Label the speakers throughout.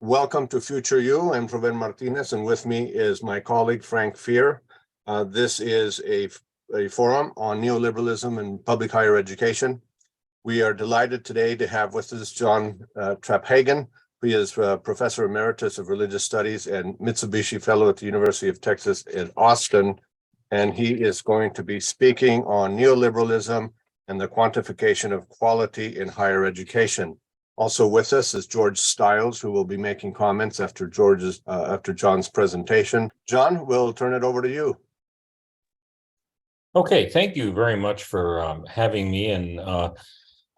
Speaker 1: Welcome to FutureU. I'm Rubén Martinez, and with me is my colleague, Frank Fear. This is a forum on neoliberalism and public higher education. We are delighted today to have with us John Traphagan, who is Professor Emeritus of Religious Studies and Mitsubishi Fellow at the University of Texas at Austin. And he is going to be speaking on neoliberalism and the quantification of quality in higher education. Also with us is George Stiles, who will be making comments after John's presentation. John, we'll turn it over to you.
Speaker 2: Okay, thank you very much for having me. And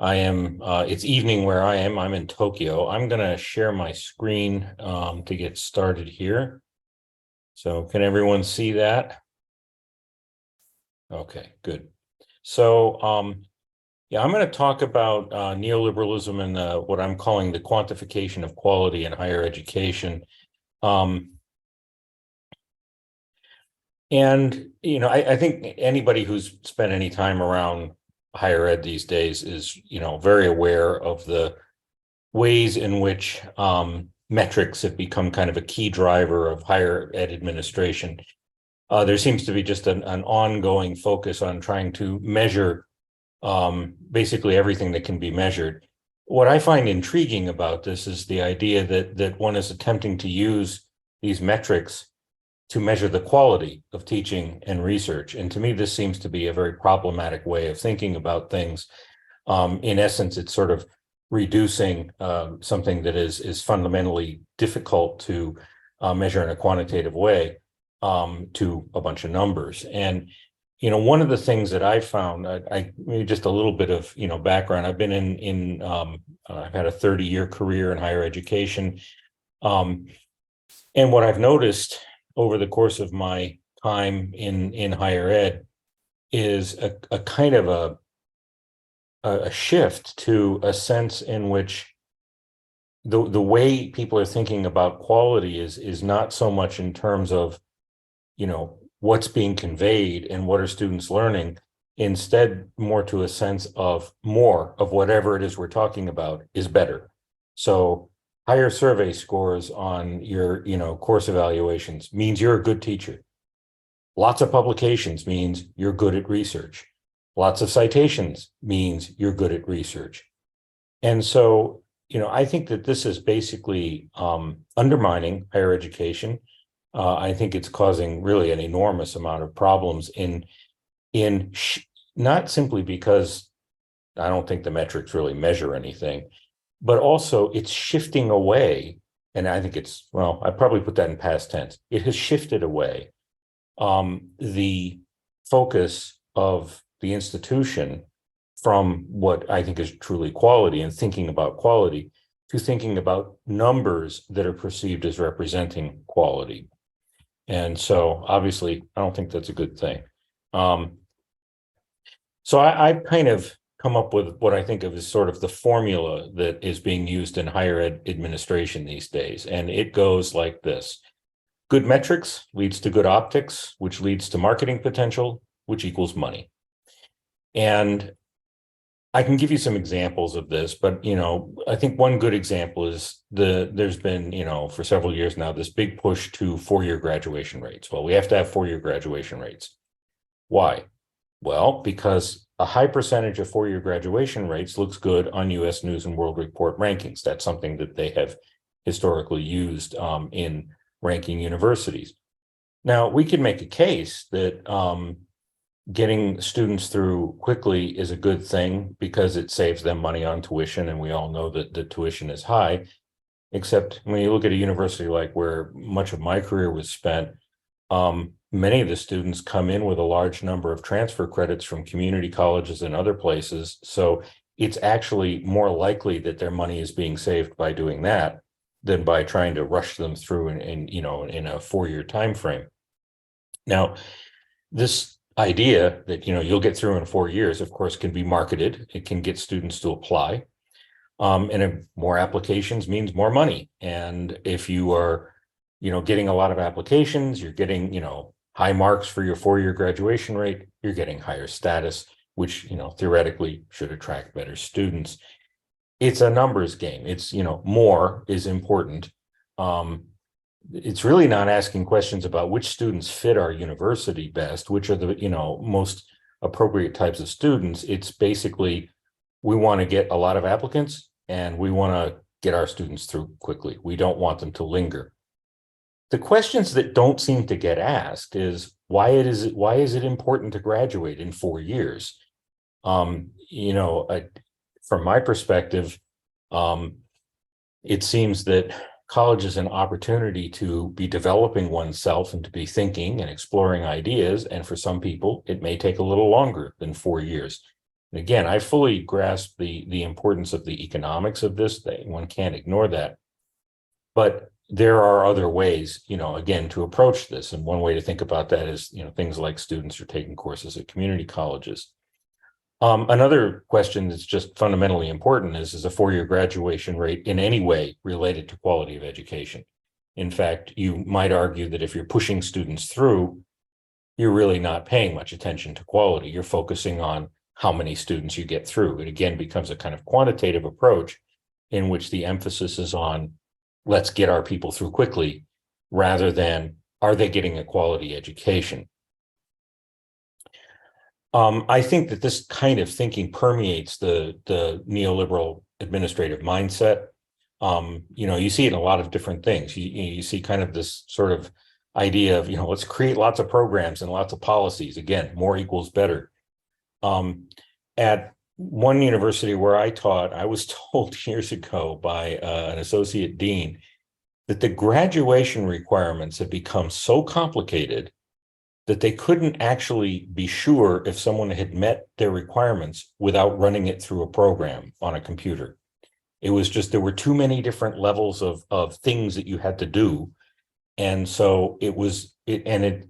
Speaker 2: it's evening where I am. I'm in Tokyo. I'm going to share my screen to get started here. So can everyone see that? Okay, good. So yeah, I'm going to talk about neoliberalism and what I'm calling the quantification of quality in higher education. And, you know, I think anybody who's spent any time around higher ed these days is, you know, very aware of the ways in which metrics have become kind of a key driver of higher ed administration. There seems to be just an ongoing focus on trying to measure basically everything that can be measured. What I find intriguing about this is the idea that one is attempting to use these metrics to measure the quality of teaching and research. And to me, this seems to be a very problematic way of thinking about things. In essence, it's sort of reducing something that is fundamentally difficult to measure in a quantitative way to a bunch of numbers. And you know, one of the things that I found, I maybe just a little bit of, you know, background. I've been I've had a 30-year career in higher education. And what I've noticed over the course of my time in higher ed is a kind of a shift to a sense in which the way people are thinking about quality is not so much in terms of, you know, what's being conveyed and what are students learning, instead more to a sense of more of whatever it is we're talking about is better. So higher survey scores on your, you know, course evaluations means you're a good teacher. Lots of publications means you're good at research. Lots of citations means you're good at research. And so, you know, I think that this is basically undermining higher education. I think it's causing really an enormous amount of problems not simply because I don't think the metrics really measure anything, but also it's shifting away. And I think it's, well, I probably put that in past tense. It has shifted away the focus of the institution from what I think is truly quality and thinking about quality to thinking about numbers that are perceived as representing quality. And so obviously, I don't think that's a good thing. So I've kind of come up with what I think of as sort of the formula that is being used in higher ed administration these days. And it goes like this. Good metrics leads to good optics, which leads to marketing potential, which equals money. And I can give you some examples of this, but, you know, I think one good example is there's been, you know, for several years now, this big push to four-year graduation rates. Well, we have to have four-year graduation rates. Why? Well, because a high percentage of four-year graduation rates looks good on US News and World Report rankings. That's something that they have historically used in ranking universities. Now, we can make a case that getting students through quickly is a good thing because it saves them money on tuition, and we all know that the tuition is high, except when you look at a university like where much of my career was spent, many of the students come in with a large number of transfer credits from community colleges and other places, so it's actually more likely that their money is being saved by doing that than by trying to rush them through in a four-year time frame. Now, this idea that, you know, you'll get through in 4 years, of course, can be marketed. It can get students to apply. And more applications means more money. And if you are, you know, getting a lot of applications, you're getting, you know, high marks for your four-year graduation rate, you're getting higher status, which, you know, theoretically should attract better students. It's a numbers game. It's, you know, more is important. it's really not asking questions about which students fit our university best, which are the, most appropriate types of students. It's basically, we want to get a lot of applicants and we want to get our students through quickly. We don't want them to linger. The questions that don't seem to get asked is why is it important to graduate in 4 years? From my perspective, it seems that college is an opportunity to be developing oneself and to be thinking and exploring ideas. And for some people, it may take a little longer than 4 years. And again, I fully grasp the importance of the economics of this thing. One can't ignore that. But there are other ways, again, to approach this. And one way to think about that is, things like students are taking courses at community colleges. Another question that's just fundamentally important is a 4-year graduation rate in any way related to quality of education? In fact, you might argue that if you're pushing students through, you're really not paying much attention to quality. You're focusing on how many students you get through. It again becomes a kind of quantitative approach in which the emphasis is on let's get our people through quickly rather than are they getting a quality education? I think that this kind of thinking permeates the neoliberal administrative mindset. You see it in a lot of different things. You see kind of this sort of idea of, let's create lots of programs and lots of policies. Again, more equals better. At one university where I taught, I was told years ago by an associate dean that the graduation requirements had become so complicated that they couldn't actually be sure if someone had met their requirements without running it through a program on a computer. It was just, there were too many different levels of things that you had to do. And so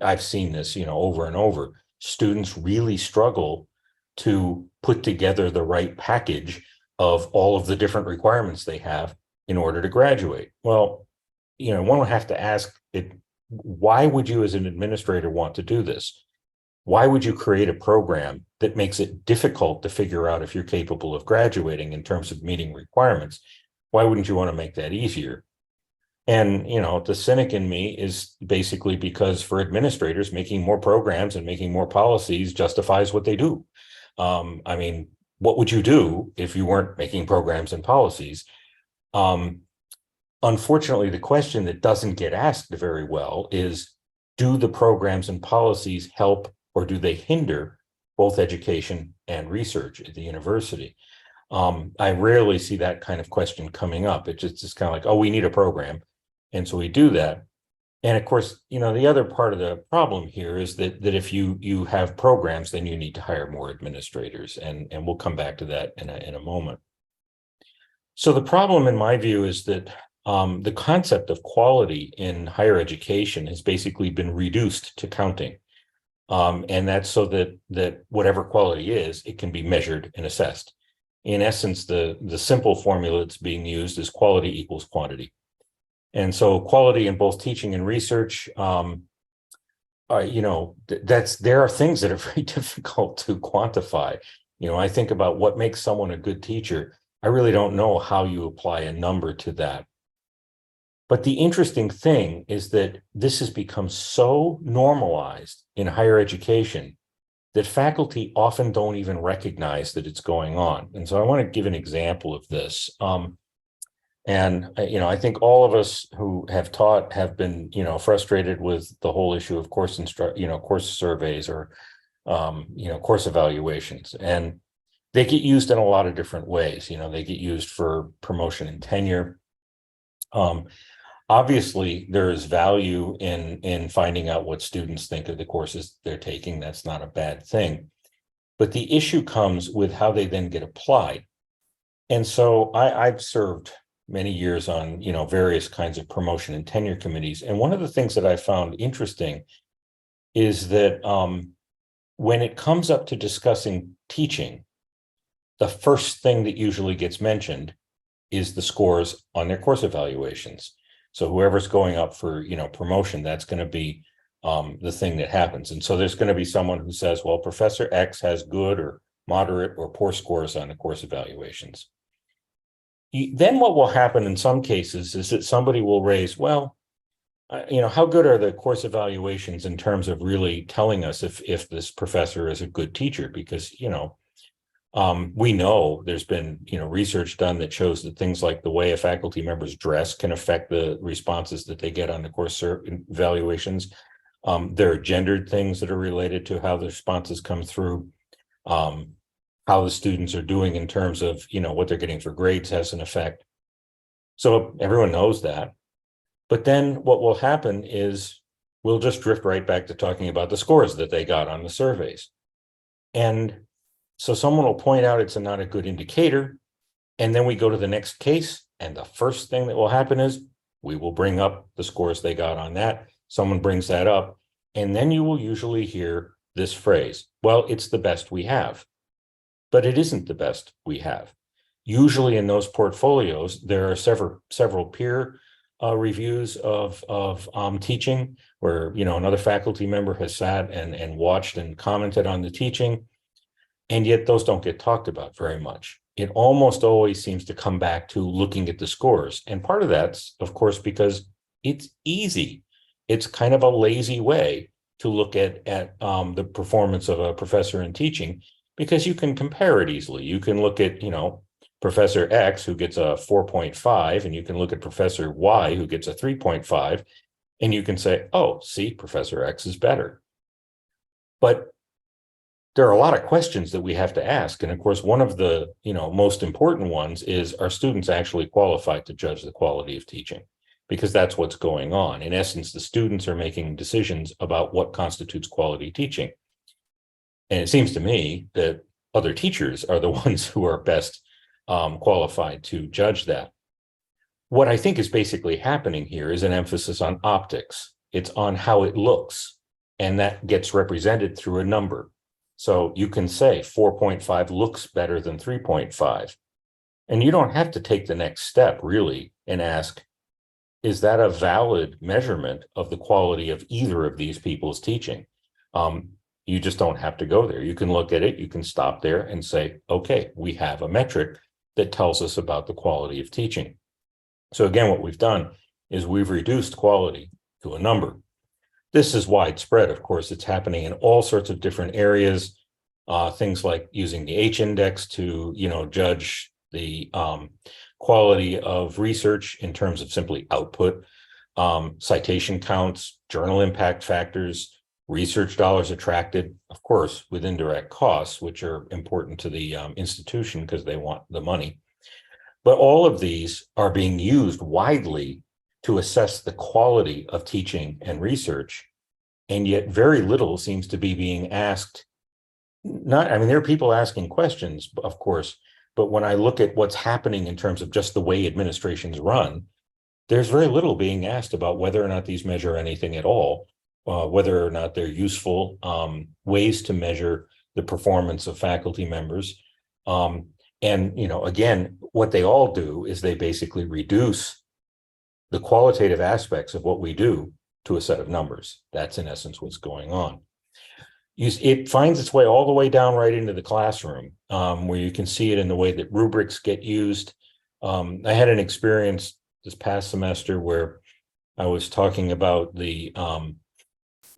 Speaker 2: I've seen this, over and over. Students really struggle to put together the right package of all of the different requirements they have in order to graduate. Well, one would have to ask it, why would you as an administrator want to do this? Why would you create a program that makes it difficult to figure out if you're capable of graduating in terms of meeting requirements? Why wouldn't you want to make that easier? And, the cynic in me is basically because for administrators, making more programs and making more policies justifies what they do. What would you do if you weren't making programs and policies? Unfortunately, the question that doesn't get asked very well is, do the programs and policies help or do they hinder both education and research at the university? I rarely see that kind of question coming up. It's just kind of like, oh, we need a program. And so we do that. And of course, the other part of the problem here is that if you have programs, then you need to hire more administrators. And we'll come back to that in a moment. So the problem, in my view, is that the concept of quality in higher education has basically been reduced to counting. And that's so that whatever quality is, it can be measured and assessed. In essence, the simple formula that's being used is quality equals quantity. And so quality in both teaching and research, there are things that are very difficult to quantify. I think about what makes someone a good teacher. I really don't know how you apply a number to that. But the interesting thing is that this has become so normalized in higher education that faculty often don't even recognize that it's going on. And so I want to give an example of this. I think all of us who have taught have been, frustrated with the whole issue of course surveys or, course evaluations. And they get used in a lot of different ways. They get used for promotion and tenure. Obviously, there is value in finding out what students think of the courses they're taking. That's not a bad thing. But the issue comes with how they then get applied. And so I've served many years on, various kinds of promotion and tenure committees. And one of the things that I found interesting is that when it comes up to discussing teaching, the first thing that usually gets mentioned is the scores on their course evaluations. So whoever's going up for, promotion, that's going to be the thing that happens. And so there's going to be someone who says, well, Professor X has good or moderate or poor scores on the course evaluations. Then what will happen in some cases is that somebody will raise, well, how good are the course evaluations in terms of really telling us if this professor is a good teacher? Because, we know there's been, research done that shows that things like the way a faculty member's dress can affect the responses that they get on the course evaluations. There are gendered things that are related to how the responses come through. How the students are doing in terms of, what they're getting for grades has an effect. So everyone knows that. But then what will happen is we'll just drift right back to talking about the scores that they got on the surveys. And so someone will point out it's not a good indicator. And then we go to the next case. And the first thing that will happen is we will bring up the scores they got on that. Someone brings that up. And then you will usually hear this phrase, well, it's the best we have. But it isn't the best we have. Usually in those portfolios, there are several peer reviews of teaching where, another faculty member has sat and watched and commented on the teaching. And yet those don't get talked about very much. It almost always seems to come back to looking at the scores. And part of that's, of course, because it's easy. It's kind of a lazy way to look at the performance of a professor in teaching, because you can compare it easily. You can look at, Professor X who gets a 4.5, and you can look at Professor Y who gets a 3.5, and you can say, oh, see, Professor X is better. But there are a lot of questions that we have to ask. And of course, one of the, most important ones is, are students actually qualified to judge the quality of teaching? Because that's what's going on. In essence, the students are making decisions about what constitutes quality teaching. And it seems to me that other teachers are the ones who are best qualified to judge that. What I think is basically happening here is an emphasis on optics. It's on how it looks, and that gets represented through a number. So you can say 4.5 looks better than 3.5. And you don't have to take the next step, really, and ask, is that a valid measurement of the quality of either of these people's teaching? You just don't have to go there. You can look at it, you can stop there and say, okay, we have a metric that tells us about the quality of teaching. So again, what we've done is we've reduced quality to a number. This is widespread, of course. It's happening in all sorts of different areas. Things like using the H-index to, judge the quality of research in terms of simply output, citation counts, journal impact factors, research dollars attracted, of course, with indirect costs, which are important to the institution because they want the money. But all of these are being used widely to assess the quality of teaching and research. And yet very little seems to be being asked. There are people asking questions, of course, but when I look at what's happening in terms of just the way administrations run, there's very little being asked about whether or not these measure anything at all. Whether or not they're useful ways to measure the performance of faculty members. And, again, what they all do is they basically reduce the qualitative aspects of what we do to a set of numbers. That's in essence what's going on. It finds its way all the way down right into the classroom, where you can see it in the way that rubrics get used. I had an experience this past semester where I was talking about the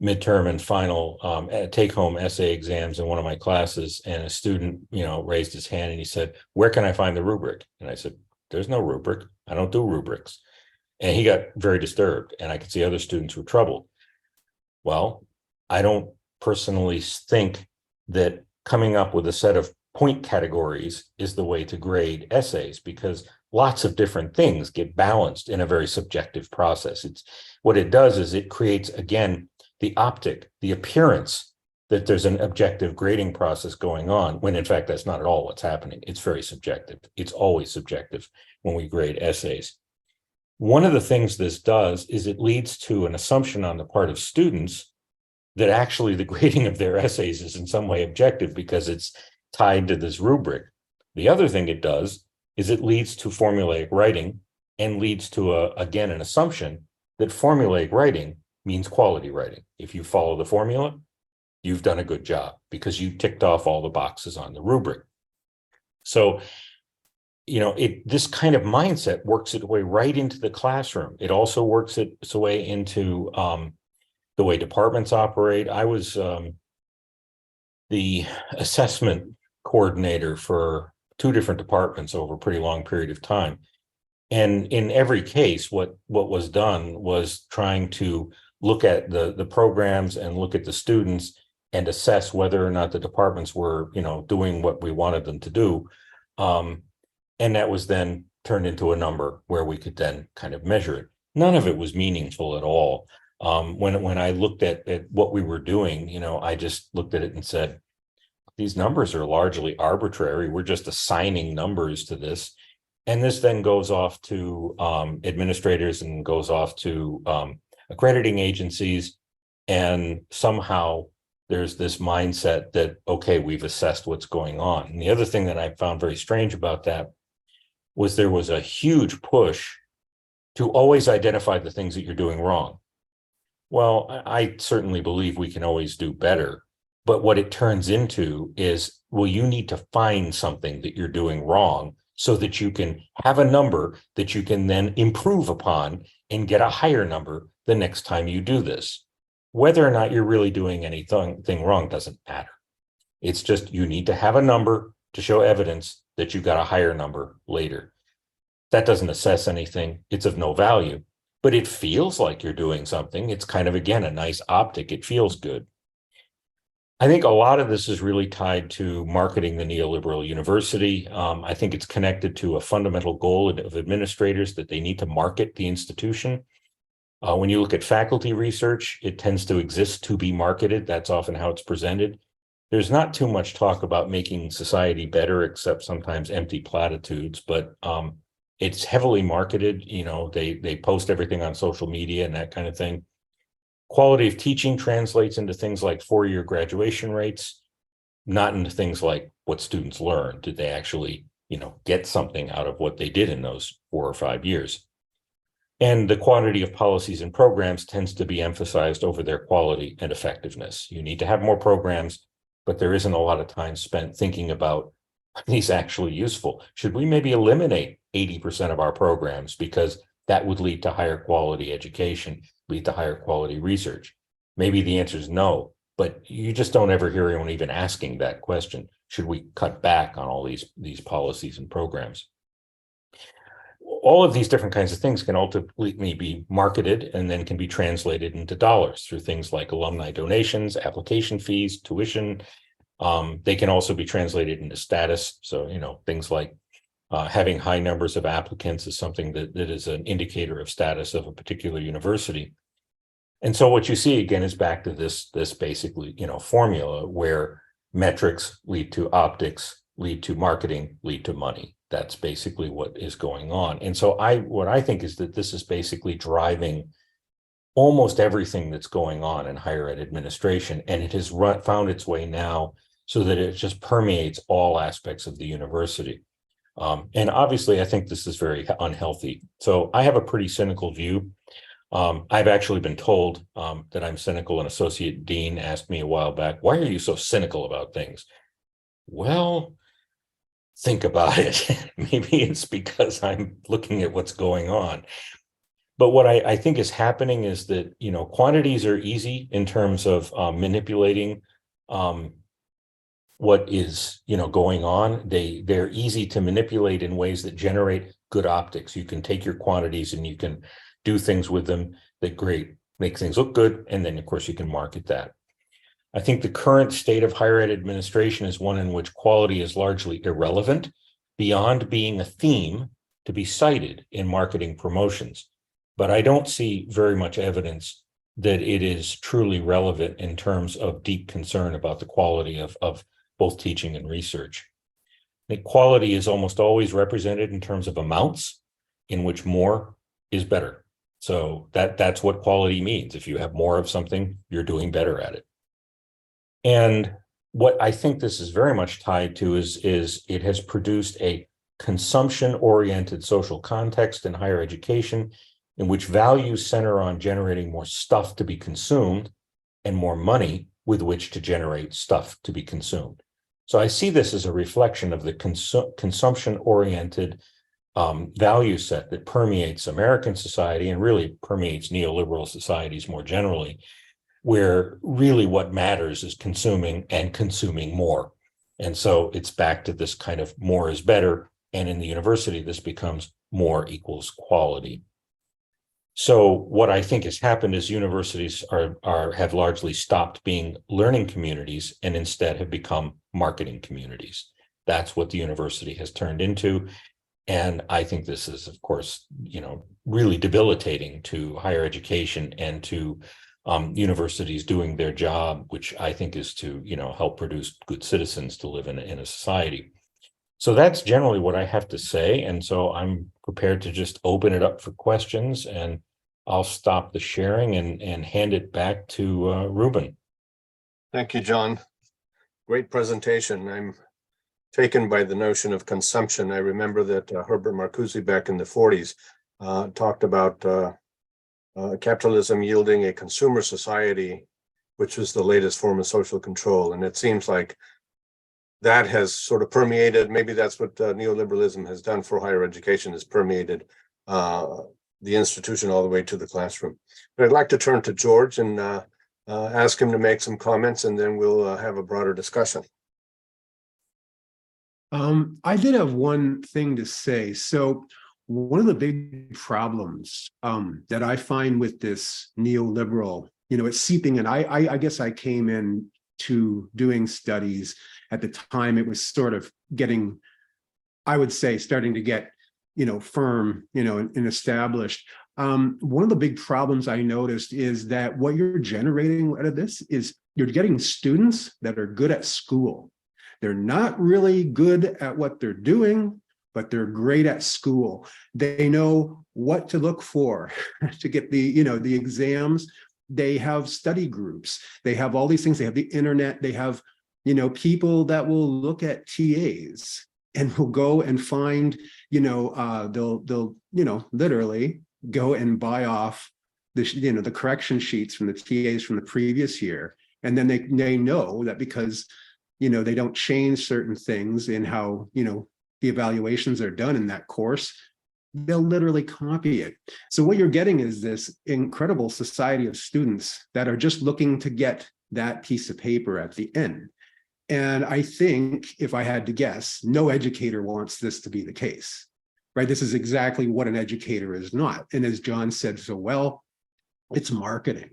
Speaker 2: midterm and final take-home essay exams in one of my classes, and a student, raised his hand and he said, "Where can I find the rubric?" And I said, "There's no rubric. I don't do rubrics." And he got very disturbed, and I could see other students were troubled. Well, I don't personally think that coming up with a set of point categories is the way to grade essays, because lots of different things get balanced in a very subjective process. What it does is it creates, again, the optic, the appearance that there's an objective grading process going on, when in fact that's not at all what's happening. It's very subjective. It's always subjective when we grade essays. One of the things this does is it leads to an assumption on the part of students that actually the grading of their essays is in some way objective because it's tied to this rubric. The other thing it does is it leads to formulaic writing and leads to, again, an assumption that formulaic writing means quality writing. If you follow the formula, you've done a good job because you ticked off all the boxes on the rubric. So this kind of mindset works its way right into the classroom. It also works its way into the way departments operate. I was the assessment coordinator for 2 different departments over a pretty long period of time. And in every case, what was done was trying to look at the programs and look at the students and assess whether or not the departments were, doing what we wanted them to do. And that was then turned into a number where we could then kind of measure it. None of it was meaningful at all. When I looked at what we were doing, I just looked at it and said, these numbers are largely arbitrary. We're just assigning numbers to this. And this then goes off to administrators and goes off to accrediting agencies. And somehow there's this mindset that, okay, we've assessed what's going on. And the other thing that I found very strange about that was there was a huge push to always identify the things that you're doing wrong. Well, I certainly believe we can always do better. But what it turns into is, well, you need to find something that you're doing wrong so that you can have a number that you can then improve upon and get a higher number the next time you do this. Whether or not you're really doing anything wrong doesn't matter. It's just you need to have a number to show evidence that you got a higher number later. That doesn't assess anything. It's of no value, but it feels like you're doing something. It's kind of, again, a nice optic. It feels good. I think a lot of this is really tied to marketing the neoliberal university. I think it's connected to a fundamental goal of administrators that they need to market the institution. When you look at faculty research, it tends to exist to be marketed. That's often how it's presented. There's not too much talk about making society better, except sometimes empty platitudes, but it's heavily marketed. They post everything on social media and that kind of thing. Quality of teaching translates into things like 4-year graduation rates, not into things like what students learn. Did they actually, get something out of what they did in those 4 or 5 years? And the quantity of policies and programs tends to be emphasized over their quality and effectiveness. You need to have more programs, but there isn't a lot of time spent thinking about, are these actually useful? Should we maybe eliminate 80% of our programs because that would lead to higher quality education, lead to higher quality research? Maybe the answer is no, but you just don't ever hear anyone even asking that question. Should we cut back on all these policies and programs? All of these different kinds of things can ultimately be marketed and then can be translated into dollars through things like alumni donations, application fees, tuition. They can also be translated into status. So, things like having high numbers of applicants is something that is an indicator of status of a particular university. And so what you see again is back to this basically, formula where metrics lead to optics, lead to marketing, lead to money. That's basically what is going on. And so what I think is that this is basically driving almost everything that's going on in higher ed administration. And it has found its way now so that it just permeates all aspects of the university. And obviously, I think this is very unhealthy. So I have a pretty cynical view. I've actually been told that I'm cynical. An associate dean asked me a while back, why are you so cynical about things? Well, think about it. Maybe it's because I'm looking at what's going on. But what I think is happening is that, quantities are easy in terms of manipulating what is, going on. They're easy to manipulate in ways that generate good optics. You can take your quantities and you can do things with them that make things look good. And then, of course, you can market that. I think the current state of higher ed administration is one in which quality is largely irrelevant beyond being a theme to be cited in marketing promotions. But I don't see very much evidence that it is truly relevant in terms of deep concern about the quality of both teaching and research. I think quality is almost always represented in terms of amounts, in which more is better. So that's what quality means. If you have more of something, you're doing better at it. And what I think this is very much tied to is it has produced a consumption-oriented social context in higher education in which values center on generating more stuff to be consumed and more money with which to generate stuff to be consumed. So I see this as a reflection of the consumption-oriented value set that permeates American society and really permeates neoliberal societies more generally, where really what matters is consuming and consuming more. And so it's back to this kind of more is better. And in the university, this becomes more equals quality. So what I think has happened is universities have largely stopped being learning communities and instead have become marketing communities. That's what the university has turned into. And I think this is, of course, really debilitating to higher education and to universities doing their job, which I think is to, help produce good citizens to live in a society. So that's generally what I have to say. And so I'm prepared to just open it up for questions, and I'll stop the sharing and hand it back to Rubén.
Speaker 1: Thank you, John. Great presentation. I'm taken by the notion of consumption. I remember that Herbert Marcuse back in the 40s talked about capitalism yielding a consumer society, which was the latest form of social control. And it seems like that has sort of permeated. Maybe that's what neoliberalism has done for higher education, has permeated the institution all the way to the classroom. But I'd like to turn to George and ask him to make some comments, and then we'll have a broader discussion.
Speaker 3: I did have one thing to say. So one of the big problems that I find with this neoliberal, it's seeping in. I guess I came in to doing studies at the time. It was sort of getting, I would say, starting to get, firm, and established. One of the big problems I noticed is that what you're generating out of this is you're getting students that are good at school. They're not really good at what they're doing, but they're great at school. They know what to look for to get the exams. They have study groups. They have all these things. They have the internet. They have, people that will look at TAs and will go and find, they'll literally go and buy off the correction sheets from the TAs from the previous year. And then they know that because they don't change certain things in how, the evaluations are done in that course, they'll literally copy it. So what you're getting is this incredible society of students that are just looking to get that piece of paper at the end. And I think, if I had to guess, no educator wants this to be the case, right? This is exactly what an educator is not. And as John said so well, it's marketing.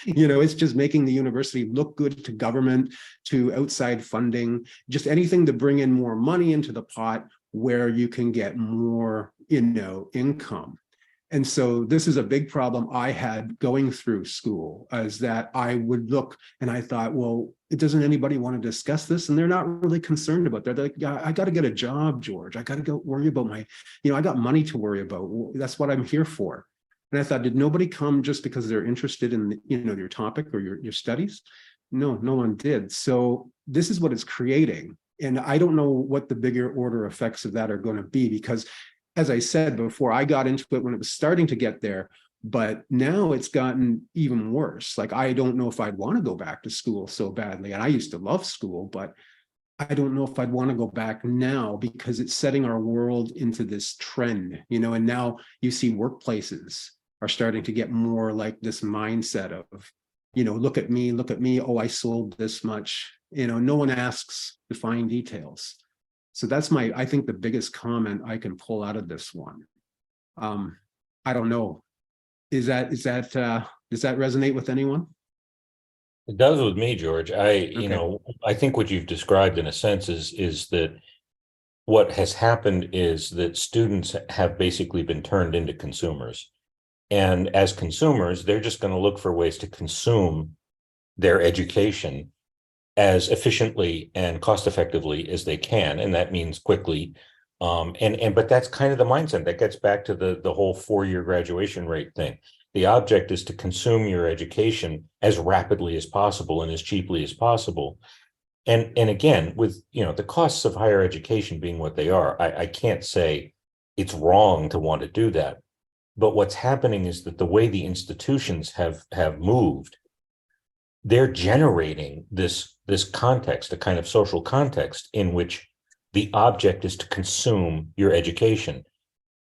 Speaker 3: It's just making the university look good to government, to outside funding, just anything to bring in more money into the pot where you can get more, income. And so this is a big problem I had going through school, is that I would look and I thought, well, doesn't anybody want to discuss this? And they're not really concerned about that. They're like, I got to get a job, George. I got to go worry about my, I got money to worry about. That's what I'm here for. And I thought, did nobody come just because they're interested in, your topic or your studies? No, no one did. So this is what it's creating. And I don't know what the bigger order effects of that are going to be, because as I said before, I got into it when it was starting to get there, but now it's gotten even worse. Like, I don't know if I'd want to go back to school so badly. And I used to love school, but I don't know if I'd want to go back now, because it's setting our world into this trend, and now you see workplaces are starting to get more like this mindset of, look at me. Oh, I sold this much. No one asks the fine details. So that's I think the biggest comment I can pull out of this one. I don't know. Does that resonate with anyone?
Speaker 2: It does with me, George. I think what you've described in a sense is that what has happened is that students have basically been turned into consumers. And as consumers, they're just going to look for ways to consume their education as efficiently and cost effectively as they can. And that means quickly. But that's kind of the mindset that gets back to the whole 4-year graduation rate thing. The object is to consume your education as rapidly as possible and as cheaply as possible. And again, with the costs of higher education being what they are, I can't say it's wrong to want to do that. But what's happening is that the way the institutions have moved, they're generating this context, a kind of social context in which the object is to consume your education.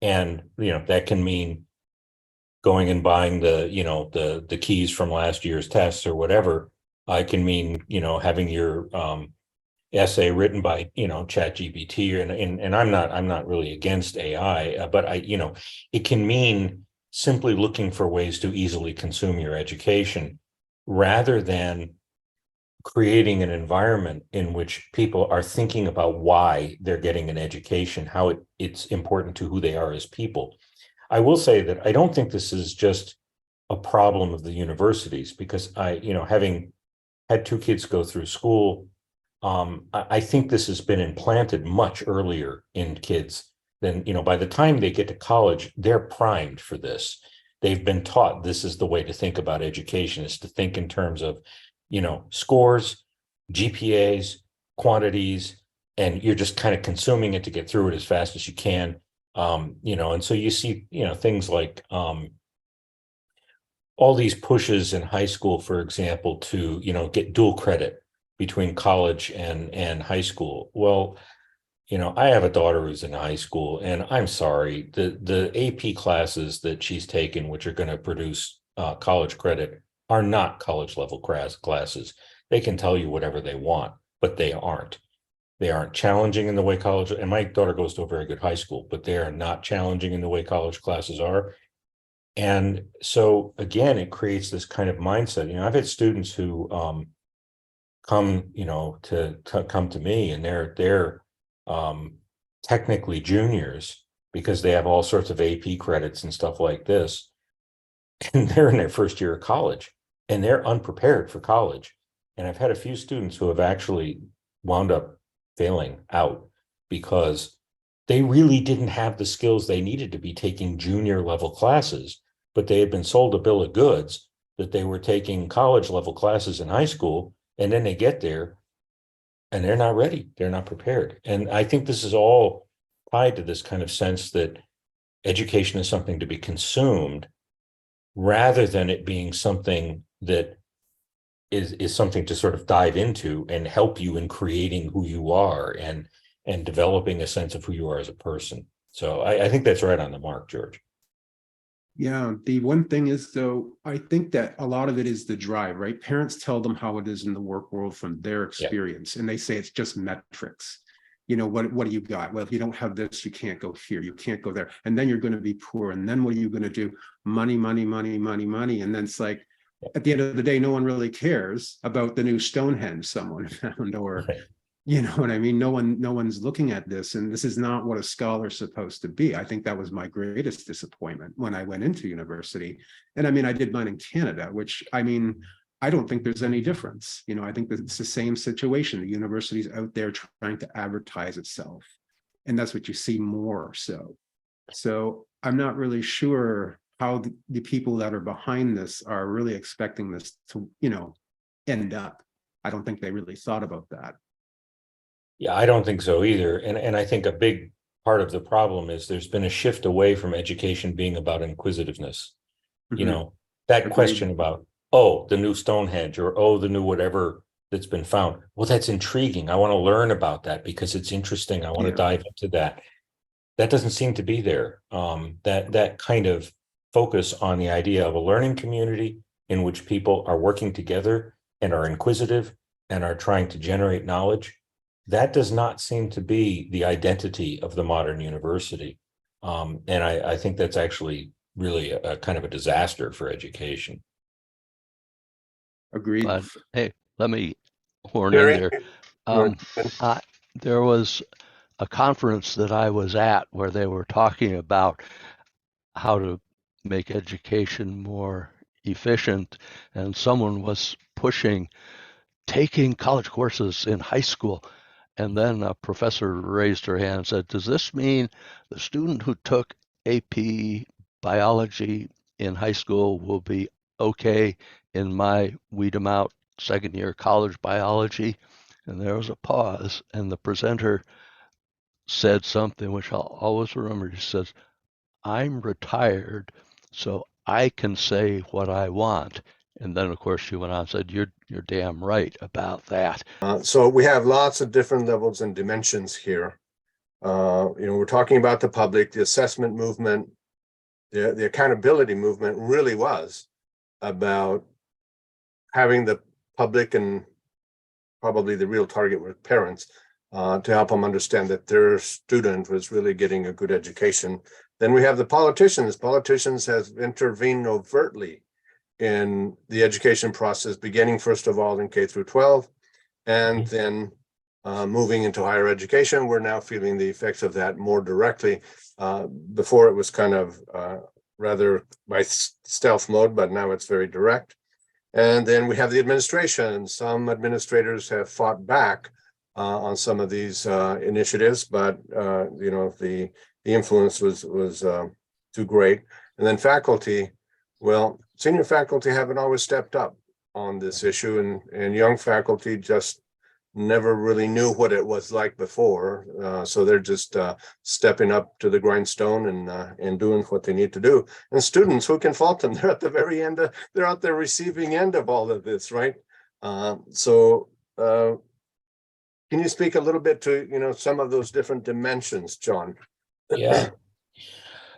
Speaker 2: And, that can mean going and buying the keys from last year's tests or whatever. I can mean, having your essay written by, ChatGPT, and I'm not really against AI, but it can mean simply looking for ways to easily consume your education rather than creating an environment in which people are thinking about why they're getting an education, how it's important to who they are as people. I will say that I don't think this is just a problem of the universities, because having had two kids go through school, I think this has been implanted much earlier in kids than, by the time they get to college, they're primed for this. They've been taught this is the way to think about education, is to think in terms of, scores, GPAs, quantities, and you're just kind of consuming it to get through it as fast as you can. And so you see, things like all these pushes in high school, for example, to, get dual credit between college and high school. Well, I have a daughter who's in high school, and I'm sorry, the AP classes that she's taken, which are going to produce college credit, are not college level classes. They can tell you whatever they want, but they aren't. They aren't challenging in the way college, and my daughter goes to a very good high school, but they are not challenging in the way college classes are. And so again, it creates this kind of mindset. I've had students who come, to come to me, and they're technically juniors because they have all sorts of AP credits and stuff like this. And they're in their first year of college, and they're unprepared for college. And I've had a few students who have actually wound up failing out because they really didn't have the skills they needed to be taking junior level classes, but they had been sold a bill of goods that they were taking college level classes in high school. And then they get there and they're not ready. They're not prepared. And I think this is all tied to this kind of sense that education is something to be consumed rather than it being something that is something to sort of dive into and help you in creating who you are and developing a sense of who you are as a person. So I think that's right on the mark, George.
Speaker 3: Yeah, the one thing is, though, I think that a lot of it is the drive, right? Parents tell them how it is in the work world from their experience, and they say it's just metrics. What do you got? Well, if you don't have this, you can't go here, you can't go there, and then you're going to be poor. And then what are you going to do? Money, money, money, money, money. And then it's like, at the end of the day, no one really cares about the new Stonehenge someone found, or
Speaker 2: Right.
Speaker 3: you know what I mean? No one's looking at this, and this is not what a scholar's supposed to be. I think that was my greatest disappointment when I went into university. And I did mine in Canada, which I don't think there's any difference. I think that it's the same situation. The university's out there trying to advertise itself, and that's what you see more so. So I'm not really sure how the people that are behind this are really expecting this to, end up. I don't think they really thought about that.
Speaker 2: Yeah, I don't think so either. And I think a big part of the problem is there's been a shift away from education being about inquisitiveness.
Speaker 3: Mhm.
Speaker 2: That
Speaker 3: Agreed.
Speaker 2: question about, oh, the new Stonehenge, or oh, the new whatever that's been found. Well, that's intriguing. I want to learn about that because it's interesting. I want to dive into that. That doesn't seem to be there. That kind of focus on the idea of a learning community in which people are working together and are inquisitive and are trying to generate knowledge. That does not seem to be the identity of the modern university. And I think that's actually really a kind of a disaster for education.
Speaker 3: Agreed.
Speaker 4: But hey, let me horn
Speaker 1: Jerry,
Speaker 4: in there.
Speaker 1: you're-
Speaker 4: There was a conference that I was at where they were talking about how to make education more efficient, and someone was pushing taking college courses in high school. And then a professor raised her hand and said, does this mean the student who took AP biology in high school will be okay in my weed 'em out second year college biology? And there was a pause, and the presenter said something which I'll always remember. He says, I'm retired, so I can say what I want. And then, of course, she went on and said, you're damn right about that.
Speaker 1: So we have lots of different levels and dimensions here. We're talking about the public, the assessment movement, the accountability movement really was about having the public, and probably the real target were parents, to help them understand that their student was really getting a good education. Then we have the politicians. Politicians have intervened overtly in the education process, beginning first of all in K through 12, and then moving into higher education. We're now feeling the effects of that more directly. Before it was kind of rather by stealth mode, but now it's very direct. And then we have the administration. Some administrators have fought back on some of these initiatives, but the influence was too great. And then faculty, well, senior faculty haven't always stepped up on this issue, and young faculty just never really knew what it was like before. So they're just stepping up to the grindstone and doing what they need to do. And students, who can fault them? They're at the very end, they're at the receiving end of all of this, right? So can you speak a little bit to, some of those different dimensions, John?
Speaker 2: Yeah.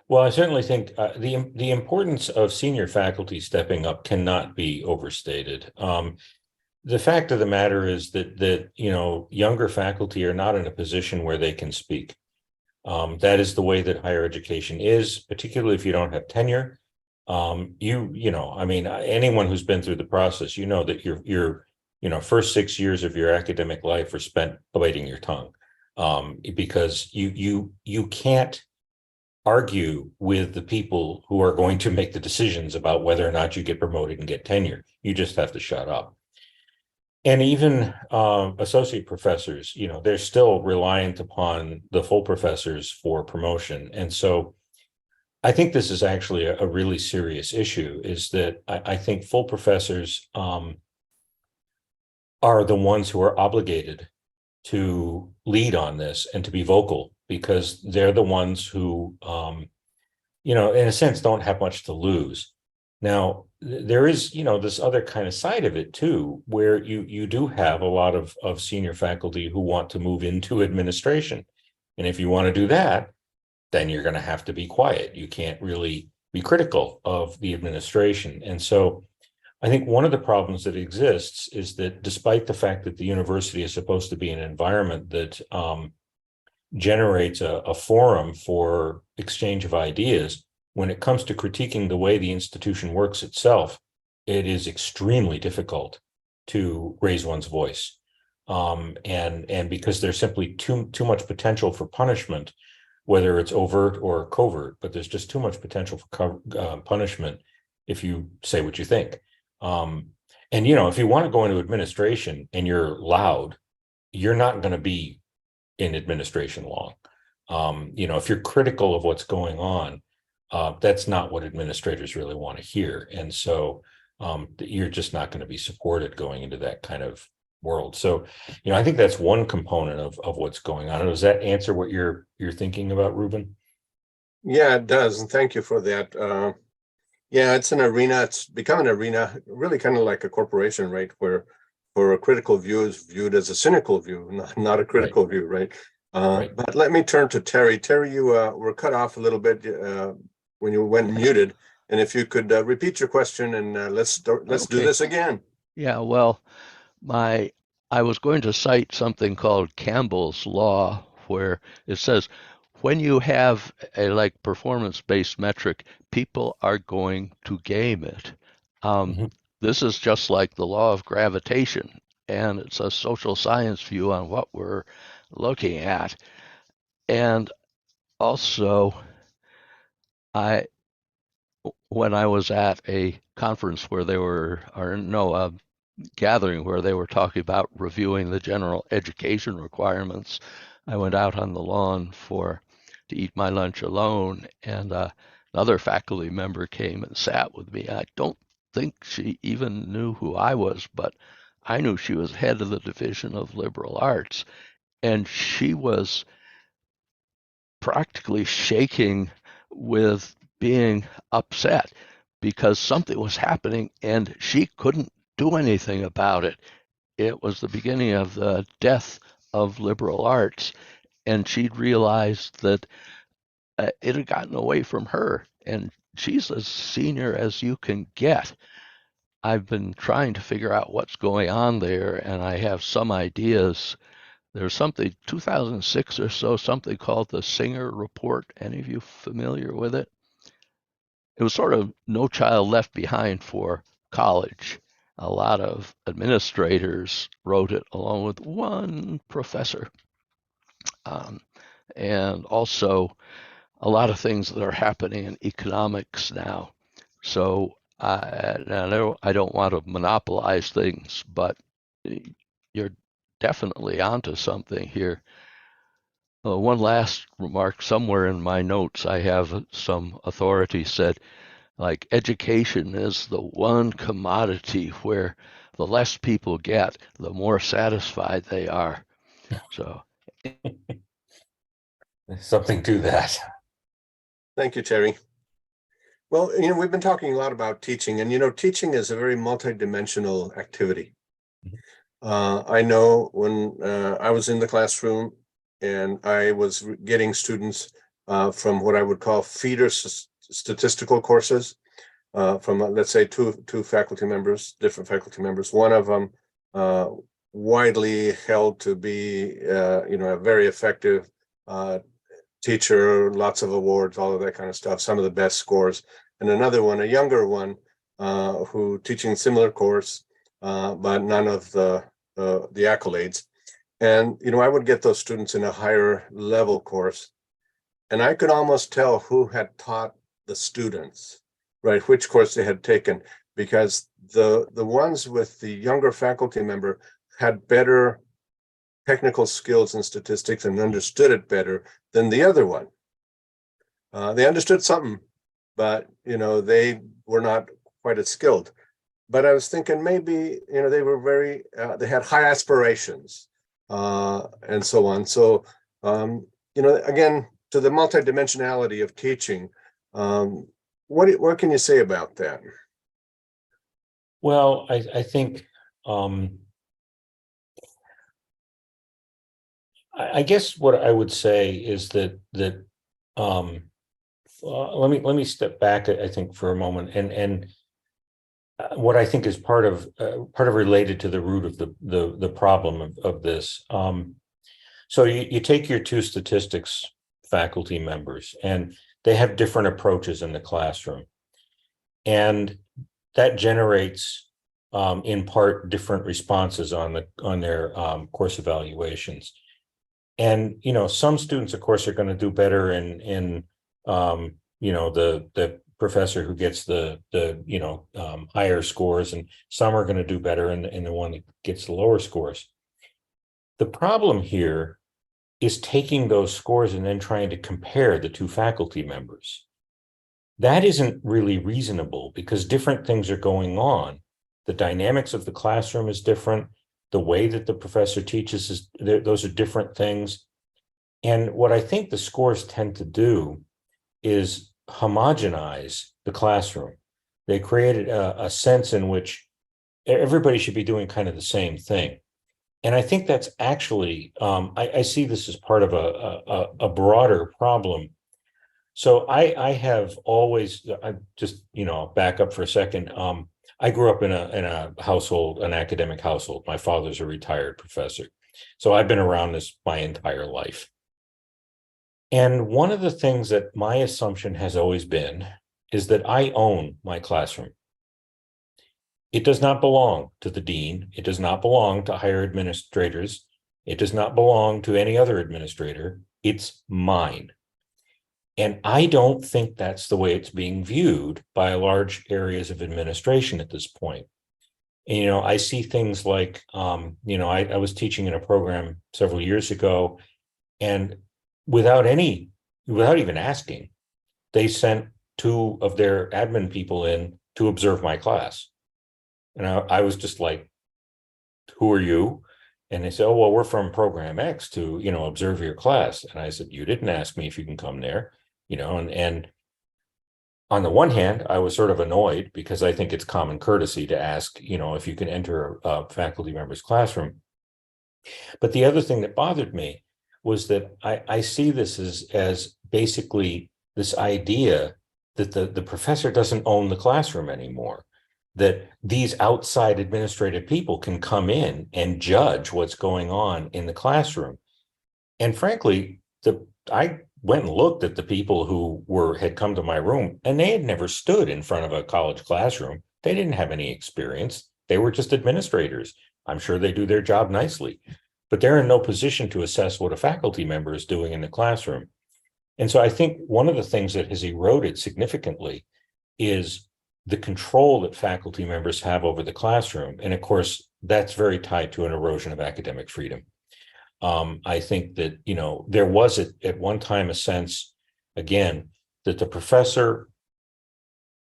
Speaker 2: Well, I certainly think the importance of senior faculty stepping up cannot be overstated. The fact of the matter is that younger faculty are not in a position where they can speak. That is the way that higher education is, particularly if you don't have tenure. Anyone who's been through the process, that your first 6 years of your academic life are spent biting your tongue, because you can't argue with the people who are going to make the decisions about whether or not you get promoted and get tenure. You just have to shut up. And even associate professors, they're still reliant upon the full professors for promotion. And so I think this is actually a really serious issue, is that I think full professors are the ones who are obligated to lead on this and to be vocal, because they're the ones who, in a sense, don't have much to lose. Now, there is, this other kind of side of it too, where you do have a lot of senior faculty who want to move into administration. And if you want to do that, then you're going to have to be quiet. You can't really be critical of the administration. And so I think one of the problems that exists is that despite the fact that the university is supposed to be an environment that generates a forum for exchange of ideas, when it comes to critiquing the way the institution works itself, it is extremely difficult to raise one's voice. And because there's simply too much potential for punishment, whether it's overt or covert, but there's just too much potential for punishment if you say what you think. And if you want to go into administration and you're loud, you're not going to be in administration long. If you're critical of what's going on, that's not what administrators really want to hear. And so you're just not going to be supported going into that kind of world. So, I think that's one component of what's going on. Does that answer what you're thinking about, Rubén?
Speaker 1: Yeah, it does. And thank you for that. It's an arena. It's become an arena, really kind of like a corporation, right? Where a critical view is viewed as a cynical view, not a critical view, right?
Speaker 2: Right.
Speaker 1: But let me turn to Terry. Terry, you were cut off a little bit when you went muted. And if you could repeat your question, and let's do this again.
Speaker 4: Yeah, well, I was going to cite something called Campbells Law, where it says when you have a performance-based metric, people are going to game it. This is just like the law of gravitation, and it's a social science view on what we're looking at. And also, when I was at a conference where a gathering where they were talking about reviewing the general education requirements, I went out on the lawn to eat my lunch alone, and another faculty member came and sat with me. I don't think she even knew who I was, but I knew she was head of the Division of Liberal Arts, and she was practically shaking with being upset because something was happening and she couldn't do anything about it. It was the beginning of the death of liberal arts, and she'd realized that it had gotten away from her, and she's as senior as you can get. I've been trying to figure out what's going on there, and I have some ideas. There's something, 2006 or so, something called the Singer Report. Any of you familiar with it? It was sort of No Child Left Behind for college. A lot of administrators wrote it along with one professor. And also a lot of things that are happening in economics now. So I don't want to monopolize things, but you're definitely onto something here. One last remark, somewhere in my notes, I have some authority said, like, education is the one commodity where the less people get, the more satisfied they are. So
Speaker 2: Something to that.
Speaker 1: Thank you, Terry. Well, we've been talking a lot about teaching, and teaching is a very multidimensional activity. I know when I was in the classroom and I was getting students from what I would call feeder statistical courses from, let's say, two faculty members, different faculty members. One of them widely held to be, a very effective teacher, lots of awards, all of that kind of stuff, some of the best scores. And another one, a younger one, who teaching similar course, but none of the accolades. And, I would get those students in a higher level course, and I could almost tell who had taught the students, right, which course they had taken, because the ones with the younger faculty member had better technical skills in statistics and understood it better than the other one. They understood something, but, they were not quite as skilled. But I was thinking maybe, they were they had high aspirations and so on. So, again, to the multidimensionality of teaching, what can you say about that?
Speaker 2: Well, I think I guess what I would say is that let me step back, I think, for a moment, and what I think is part of related to the root of the problem of this. So you take your two statistics faculty members, and they have different approaches in the classroom, and that generates in part different responses on their course evaluations. And some students, of course, are going to do better in the professor who gets the higher scores, and some are going to do better in the one that gets the lower scores. The problem here is taking those scores and then trying to compare the two faculty members. That isn't really reasonable, because different things are going on. The dynamics of the classroom is different. The way that the professor teaches those are different things. And what I think the scores tend to do is homogenize the classroom. They created a sense in which everybody should be doing kind of the same thing. And I think that's actually, I see this as part of a broader problem. So I have always, I just, back up for a second. I grew up in a household, an academic household. My father's a retired professor. So I've been around this my entire life. And one of the things that my assumption has always been is that I own my classroom. It does not belong to the dean. It does not belong to higher administrators. It does not belong to any other administrator. It's mine. And I don't think that's the way it's being viewed by large areas of administration at this point. And, I see things like, I was teaching in a program several years ago, and without even asking, they sent two of their admin people in to observe my class. And I was just like, who are you? And they said, oh, well, we're from program X to, observe your class. And I said, you didn't ask me if you can come there, and on the one hand, I was sort of annoyed because I think it's common courtesy to ask, if you can enter a faculty member's classroom. But the other thing that bothered me was that I see this as basically this idea that the professor doesn't own the classroom anymore, that these outside administrative people can come in and judge what's going on in the classroom. And frankly, I went and looked at the people who had come to my room, and they had never stood in front of a college classroom. They didn't have any experience. They were just administrators. I'm sure they do their job nicely, but they're in no position to assess what a faculty member is doing in the classroom. And so I think one of the things that has eroded significantly is the control that faculty members have over the classroom. And of course, that's very tied to an erosion of academic freedom. I think that, there was at one time a sense, again, that the professor,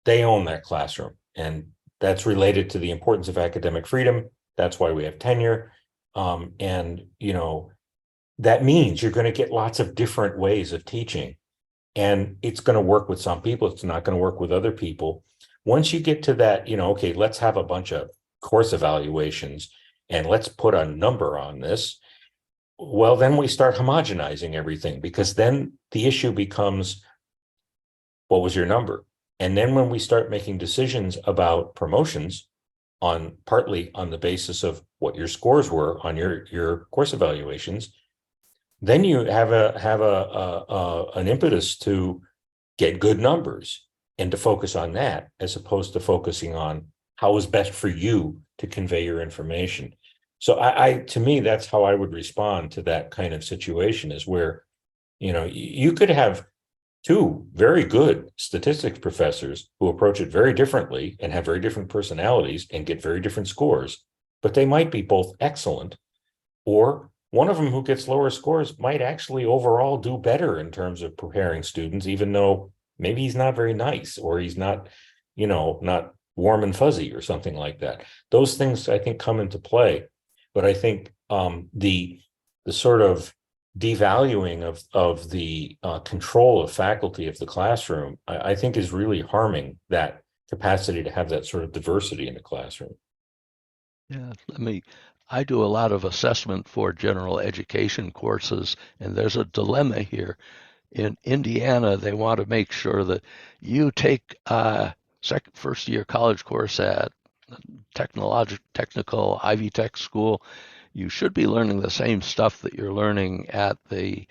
Speaker 2: they own that classroom. And that's related to the importance of academic freedom. That's why we have tenure. And that means you're going to get lots of different ways of teaching. And it's going to work with some people. It's not going to work with other people. Once you get to that, okay, let's have a bunch of course evaluations and let's put a number on this. Well, then we start homogenizing everything, because then the issue becomes, what was your number? And then when we start making decisions about promotions partly on the basis of what your scores were on your course evaluations, then you have an impetus to get good numbers and to focus on that, as opposed to focusing on how is best for you to convey your information. So to me, that's how I would respond to that kind of situation, is where, you could have two very good statistics professors who approach it very differently and have very different personalities and get very different scores, but they might be both excellent, or one of them who gets lower scores might actually overall do better in terms of preparing students, even though maybe he's not very nice, or he's not, not warm and fuzzy or something like that. Those things, I think, come into play. But I think the sort of devaluing of the control of faculty of the classroom, I think, is really harming that capacity to have that sort of diversity in the classroom.
Speaker 4: Yeah, I do a lot of assessment for general education courses, and there's a dilemma here. In Indiana, they want to make sure that you take a first year college course at technical Ivy Tech school. You should be learning the same stuff that you're learning at the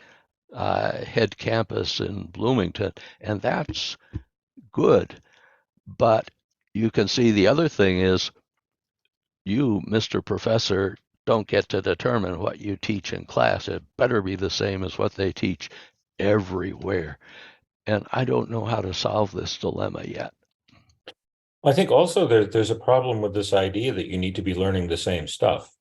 Speaker 4: head campus in Bloomington, and that's good. But you can see the other thing is, you, Mr. Professor, don't get to determine what you teach in class. It better be the same as what they teach everywhere. And I don't know how to solve this dilemma yet.
Speaker 2: I think also there's a problem with this idea that you need to be learning the same stuff.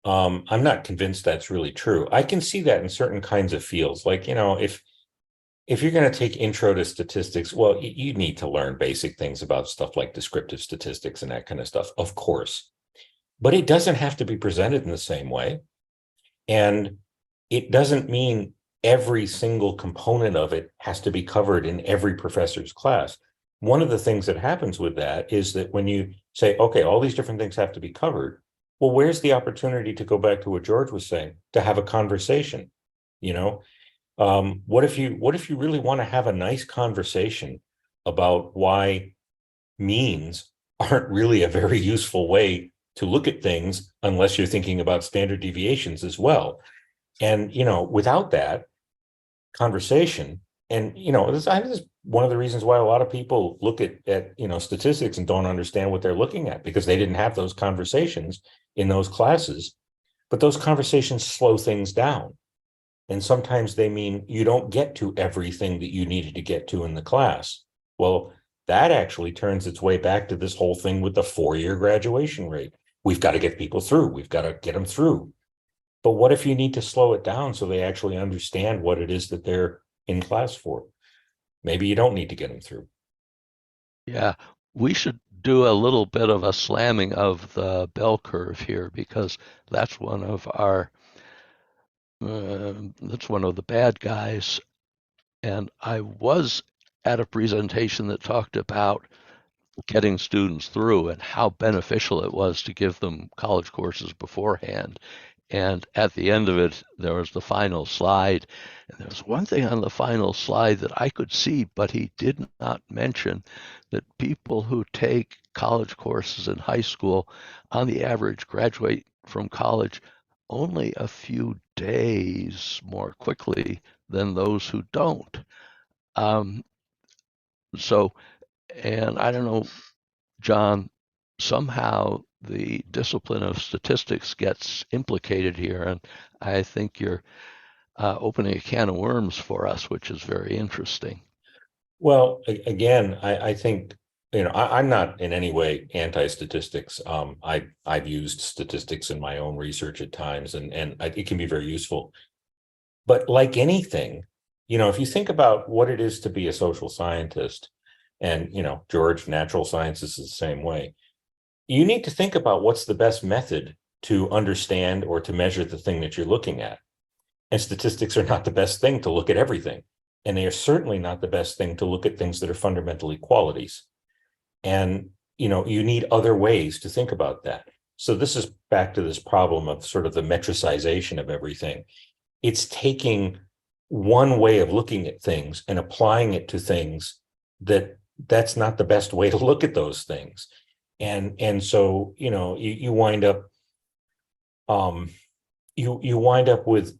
Speaker 2: I'm not convinced that's really true. I can see that in certain kinds of fields, like, if you're going to take intro to statistics, well, you need to learn basic things about stuff like descriptive statistics and that kind of stuff, of course. But it doesn't have to be presented in the same way. And it doesn't mean every single component of it has to be covered in every professor's class. One of the things that happens with that is that when you say, okay, all these different things have to be covered, well, where's the opportunity to go back to what George was saying, to have a conversation? What if you really want to have a nice conversation about why means aren't really a very useful way to look at things, unless you're thinking about standard deviations as well? And, without that conversation, and, this is one of the reasons why a lot of people look at statistics and don't understand what they're looking at, because they didn't have those conversations in those classes. But those conversations slow things down. And sometimes they mean you don't get to everything that you needed to get to in the class. Well, that actually turns its way back to this whole thing with the 4-year graduation rate. We've got to get people through. We've got to get them through. But what if you need to slow it down so they actually understand what it is that they're in class for? Maybe you don't need to get them through.
Speaker 4: Yeah, we should do a little bit of a slamming of the bell curve here, because that's one of the bad guys. And I was at a presentation that talked about getting students through and how beneficial it was to give them college courses beforehand. And at the end of it, there was the final slide. And there was one thing on the final slide that I could see, but he did not mention that people who take college courses in high school, on the average, graduate from college only a few days more quickly than those who don't. And I don't know, John, somehow the discipline of statistics gets implicated here, and I think you're opening a can of worms for us, which is very interesting.
Speaker 2: Well, again, I think, I'm not in any way anti-statistics. I've used statistics in my own research at times, and it can be very useful. But like anything, if you think about what it is to be a social scientist, and, George, natural sciences is the same way, you need to think about what's the best method to understand or to measure the thing that you're looking at. And statistics are not the best thing to look at everything. And they are certainly not the best thing to look at things that are fundamentally qualities. And, you need other ways to think about that. So this is back to this problem of sort of the metricization of everything. It's taking one way of looking at things and applying it to things that's not the best way to look at those things. And so, you wind up, you wind up with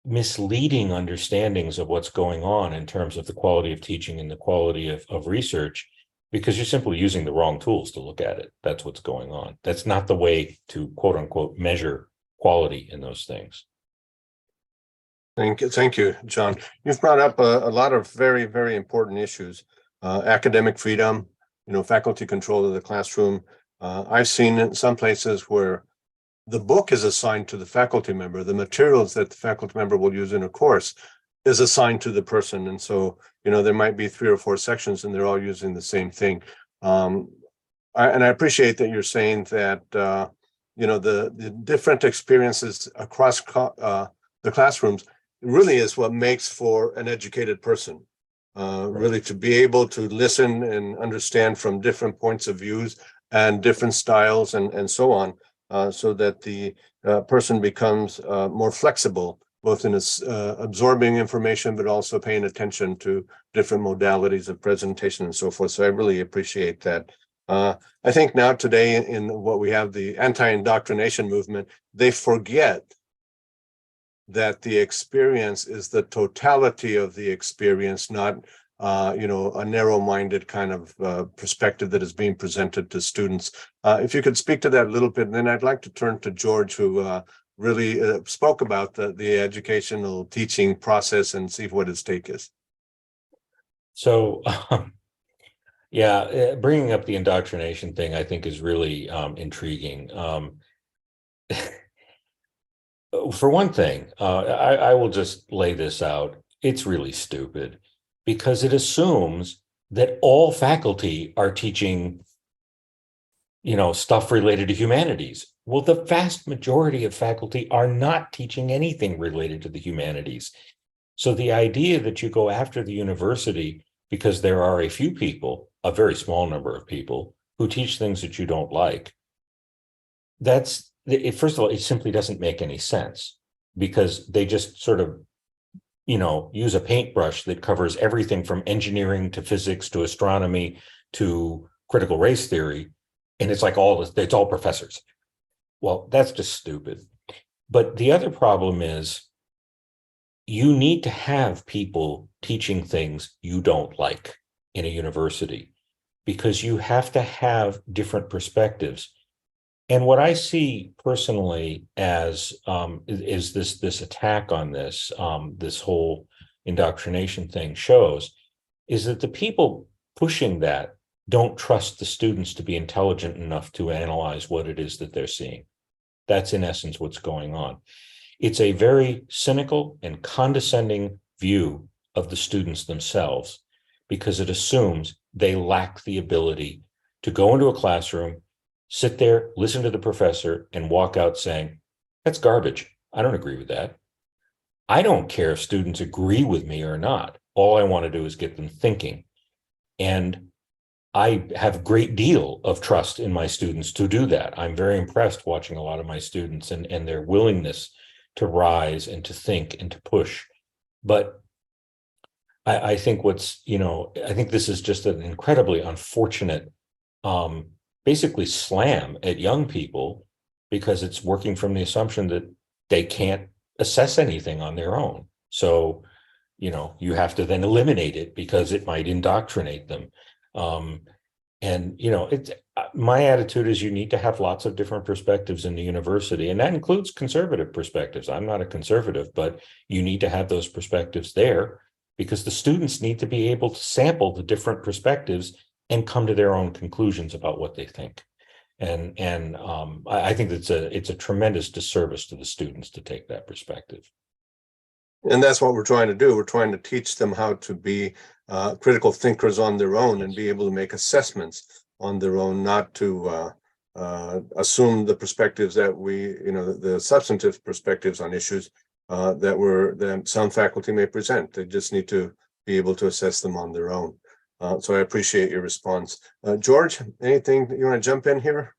Speaker 2: misleading understandings of what's going on in terms of the quality of teaching and the quality of research, because you're simply using the wrong tools to look at it. That's what's going on. That's not the way to, quote unquote, measure quality in those things.
Speaker 1: Thank you, John. You've brought up a lot of very, very important issues. Academic freedom, faculty control of the classroom. I've seen in some places where the book is assigned to the faculty member, the materials that the faculty member will use in a course is assigned to the person. And so, there might be 3 or 4 sections and they're all using the same thing. And I appreciate that you're saying that, the different experiences across the classrooms really is what makes for an educated person. Really to be able to listen and understand from different points of views and different styles and so on, so that the person becomes more flexible, both in absorbing information, but also paying attention to different modalities of presentation and so forth. So I really appreciate that. I think now today in what we have, the anti-indoctrination movement, they forget that the experience is the totality of the experience, not a narrow-minded kind of perspective that is being presented to students. If you could speak to that a little bit, and then I'd like to turn to George, who really spoke about the educational teaching process, and see what his take is.
Speaker 2: So, yeah, bringing up the indoctrination thing, I think, is really intriguing. For one thing, I will just lay this out. It's really stupid because it assumes that all faculty are teaching, stuff related to humanities. Well, the vast majority of faculty are not teaching anything related to the humanities. So the idea that you go after the university because there are a few people, a very small number of people, who teach things that you don't like, first of all, it simply doesn't make any sense, because they just sort of, use a paintbrush that covers everything from engineering to physics to astronomy to critical race theory. And it's like it's all professors. Well, that's just stupid. But the other problem is you need to have people teaching things you don't like in a university, because you have to have different perspectives. And what I see personally as is this attack on this whole indoctrination thing shows, is that the people pushing that don't trust the students to be intelligent enough to analyze what it is that they're seeing. That's in essence what's going on. It's a very cynical and condescending view of the students themselves, because it assumes they lack the ability to go into a classroom, sit there, listen to the professor, and walk out saying, that's garbage. I don't agree with that. I don't care if students agree with me or not. All I want to do is get them thinking. And I have a great deal of trust in my students to do that. I'm very impressed watching a lot of my students and their willingness to rise and to think and to push. But I think I think this is just an incredibly unfortunate, basically slam at young people, because it's working from the assumption that they can't assess anything on their own. So, you have to then eliminate it because it might indoctrinate them. My attitude is you need to have lots of different perspectives in the university, and that includes conservative perspectives. I'm not a conservative, but you need to have those perspectives there because the students need to be able to sample the different perspectives and come to their own conclusions about what they think. And I think it's a tremendous disservice to the students to take that perspective.
Speaker 1: And that's what we're trying to do. We're trying to teach them how to be critical thinkers on their own and be able to make assessments on their own, not to assume the perspectives that the substantive perspectives on issues that some faculty may present. They just need to be able to assess them on their own. So I appreciate your response. George, anything you want to jump in here?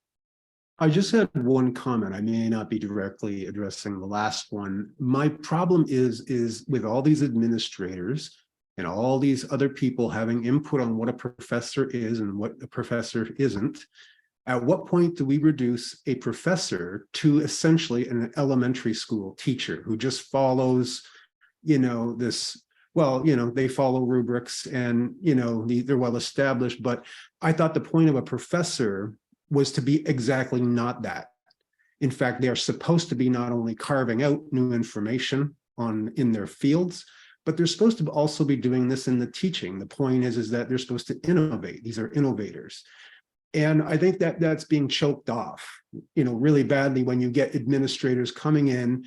Speaker 3: I just had one comment. I may not be directly addressing the last one. My problem is with all these administrators and all these other people having input on what a professor is and what a professor isn't. At what point do we reduce a professor to essentially an elementary school teacher who just follows, they follow rubrics and, they're well established. But I thought the point of a professor was to be exactly not that. In fact, they are supposed to be not only carving out new information in their fields, but they're supposed to also be doing this in the teaching. The point is that they're supposed to innovate. These are innovators. And I think that that's being choked off, really badly when you get administrators coming in.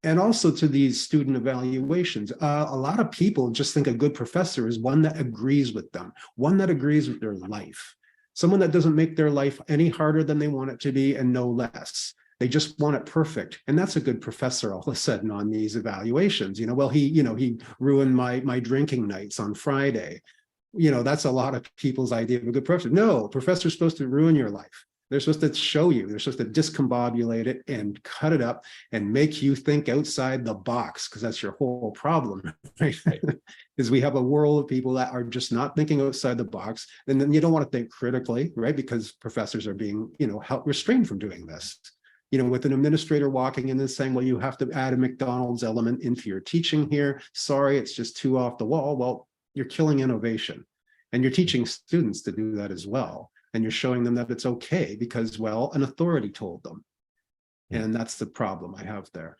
Speaker 3: And also to these student evaluations, a lot of people just think a good professor is one that agrees with them, one that agrees with their life. Someone that doesn't make their life any harder than they want it to be and no less. They just want it perfect. And that's a good professor all of a sudden on these evaluations. He ruined my drinking nights on Friday. That's a lot of people's idea of a good professor. No, professor's supposed to ruin your life. They're supposed to show you, they're supposed to discombobulate it and cut it up and make you think outside the box, because that's your whole problem, right? Is we have a world of people that are just not thinking outside the box. And then you don't want to think critically, right? Because professors are being, restrained from doing this. With an administrator walking in and saying, well, you have to add a McDonald's element into your teaching here. Sorry, it's just too off the wall. Well, you're killing innovation. And you're teaching students to do that as well. And you're showing them that it's okay because, well, an authority told them. And that's the problem I have there.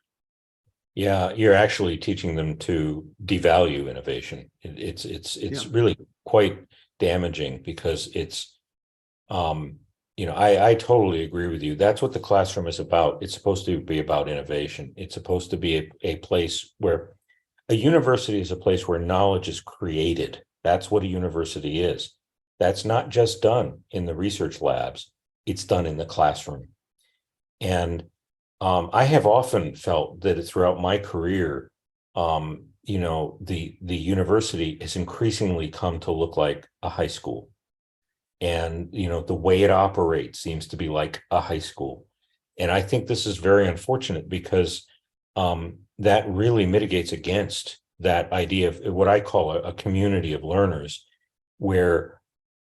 Speaker 2: Yeah, you're actually teaching them to devalue innovation. It's really quite damaging because it's, I totally agree with you. That's what the classroom is about. It's supposed to be about innovation. It's supposed to be a place where a university is a place where knowledge is created. That's what a university is. That's not just done in the research labs. It's done in the classroom. And I have often felt that throughout my career, the university has increasingly come to look like a high school. And, the way it operates seems to be like a high school. And I think this is very unfortunate because that really mitigates against that idea of what I call a community of learners, where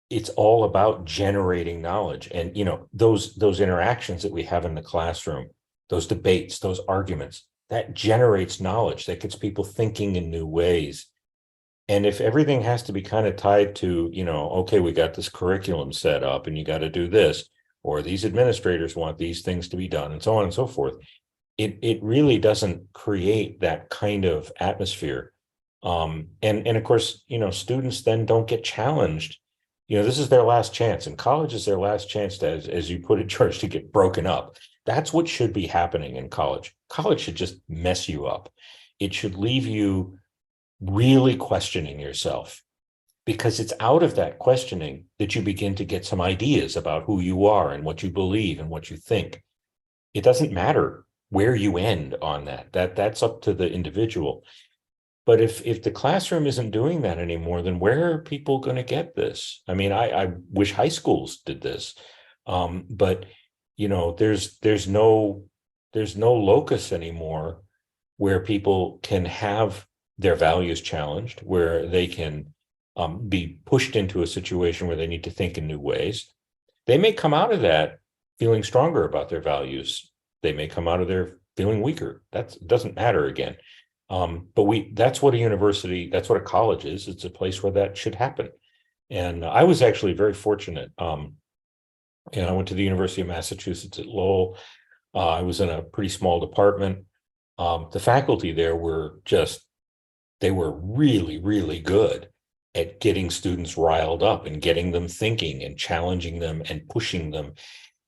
Speaker 2: it's all about generating knowledge. And, those interactions that we have in the classroom, those debates, those arguments, that generates knowledge, that gets people thinking in new ways. And if everything has to be kind of tied to, okay, we got this curriculum set up and you got to do this, or these administrators want these things to be done and so on and so forth, it really doesn't create that kind of atmosphere. And of course, students then don't get challenged. This is their last chance, and college is their last chance to, as you put it, George, to get broken up. That's what should be happening in college. College should just mess you up. It should leave you really questioning yourself, because it's out of that questioning that you begin to get some ideas about who you are and what you believe and what you think. It doesn't matter where you end on that. That's up to the individual. But if the classroom isn't doing that anymore, then where are people going to get this? I mean, I wish high schools did this, but you know, there's no locus anymore where people can have their values challenged, where they can be pushed into a situation where they need to think in new ways. They may come out of that feeling stronger about their values. They may come out of there feeling weaker. That doesn't matter again. But that's what a university, that's what a college is. It's a place where that should happen. And I was actually very fortunate. And I went to the University of Massachusetts at Lowell. I was in a pretty small department. The faculty there were they were really, really good at getting students riled up and getting them thinking and challenging them and pushing them.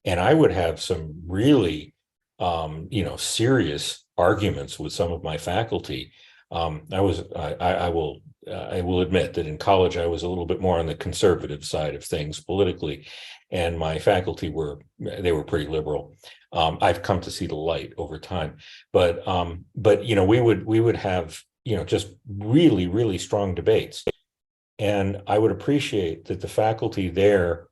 Speaker 2: And I would have some really, serious arguments with some of my faculty. I will admit that in college, I was a little bit more on the conservative side of things politically, and my faculty were pretty liberal. I've come to see the light over time, but we would have, just really, really strong debates. And I would appreciate that the faculty there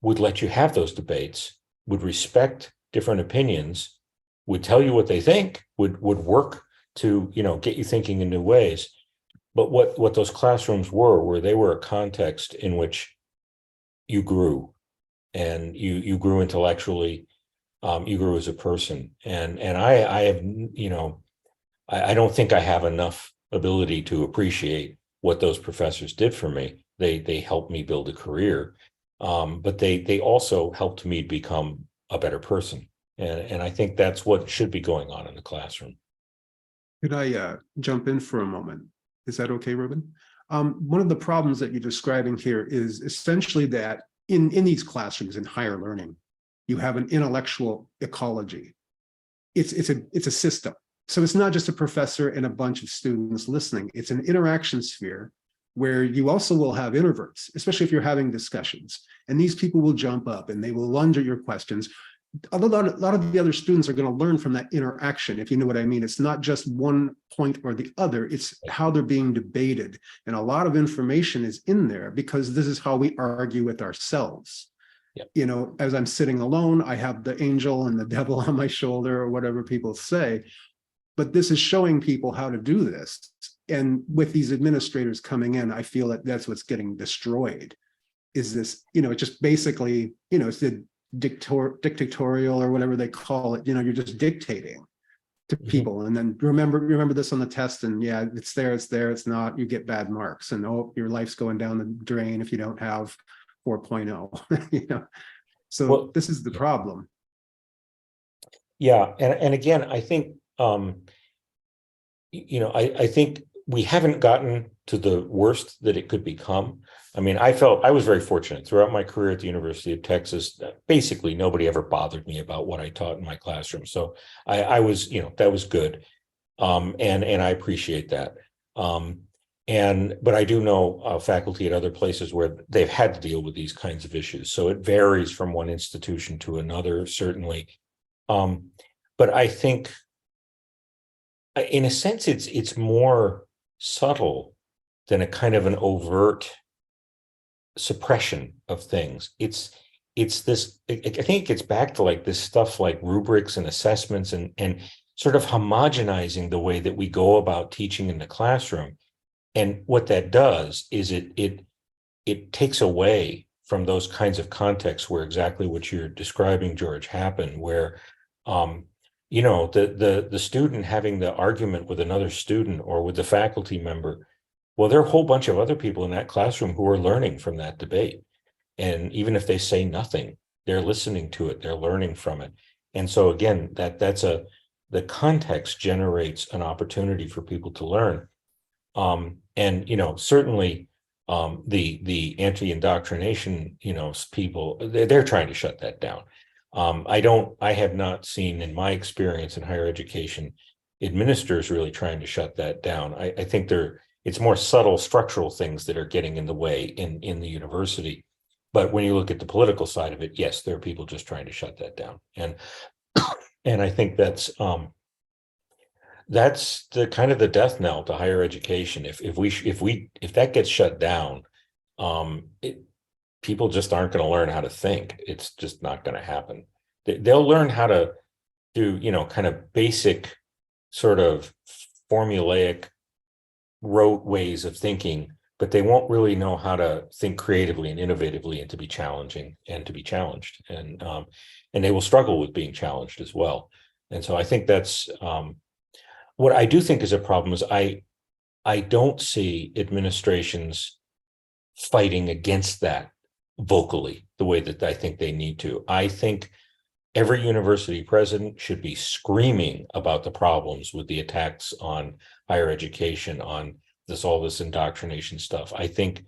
Speaker 2: would let you have those debates, would respect different opinions, would tell you what they think, would work to, get you thinking in new ways. But what those classrooms were they were a context in which you grew, and you grew intellectually, you grew as a person. And I have, I don't think I have enough ability to appreciate what those professors did for me. They helped me build a career, but they also helped me become a better person. And I think that's what should be going on in the classroom.
Speaker 3: Could I jump in for a moment? Is that okay, Ruben? One of the problems that you're describing here is essentially that in these classrooms in higher learning, you have an intellectual ecology. It's a system. So it's not just a professor and a bunch of students listening. It's an interaction sphere where you also will have introverts, especially if you're having discussions. And these people will jump up and they will lunge at your questions. A lot of the other students are going to learn from that interaction, if you know what I mean. It's not just one point or the other, it's how they're being debated. And a lot of information is in there because this is how we argue with ourselves. Yep. As I'm sitting alone, I have the angel and the devil on my shoulder, or whatever people say. But this is showing people how to do this. And with these administrators coming in, I feel that that's what's getting destroyed. Is this, it's just basically, it's the dictatorial or whatever they call it. You're just dictating to people. And then remember this on the test, and yeah, it's there, it's not, you get bad marks, and your life's going down the drain if you don't have 4.0. So this is the problem.
Speaker 2: Yeah. And again, I think, I think we haven't gotten to the worst that it could become. I mean, I was very fortunate throughout my career at the University of Texas. Basically, nobody ever bothered me about what I taught in my classroom. So I was, that was good. And I appreciate that. But I do know faculty at other places where they've had to deal with these kinds of issues. So it varies from one institution to another, certainly. But I think, in a sense, it's more subtle than a kind of an overt suppression of things. It's this, I think it gets back to like this stuff like rubrics and assessments and sort of homogenizing the way that we go about teaching in the classroom. And what that does is it takes away from those kinds of contexts where exactly what you're describing, George, happened, where the student having the argument with another student or with the faculty member, well, there are a whole bunch of other people in that classroom who are learning from that debate. And even if they say nothing, they're listening to it, they're learning from it. And so again, the context generates an opportunity for people to learn. Certainly the anti-indoctrination, people, they're trying to shut that down. I have not seen in my experience in higher education, administrators really trying to shut that down. I think it's more subtle structural things that are getting in the way in the university. But when you look at the political side of it, yes, there are people just trying to shut that down. And I think that's That's the kind of the death knell to higher education. If that gets shut down, people just aren't going to learn how to think. It's just not going to happen. They'll learn how to do, kind of basic sort of formulaic rote ways of thinking, but they won't really know how to think creatively and innovatively and to be challenging and to be challenged. And they will struggle with being challenged as well. And so I think that's what I do think is a problem is I don't see administrations fighting against that vocally the way that I think they need to. I think every university president should be screaming about the problems with the attacks on higher education, on all this indoctrination stuff. I think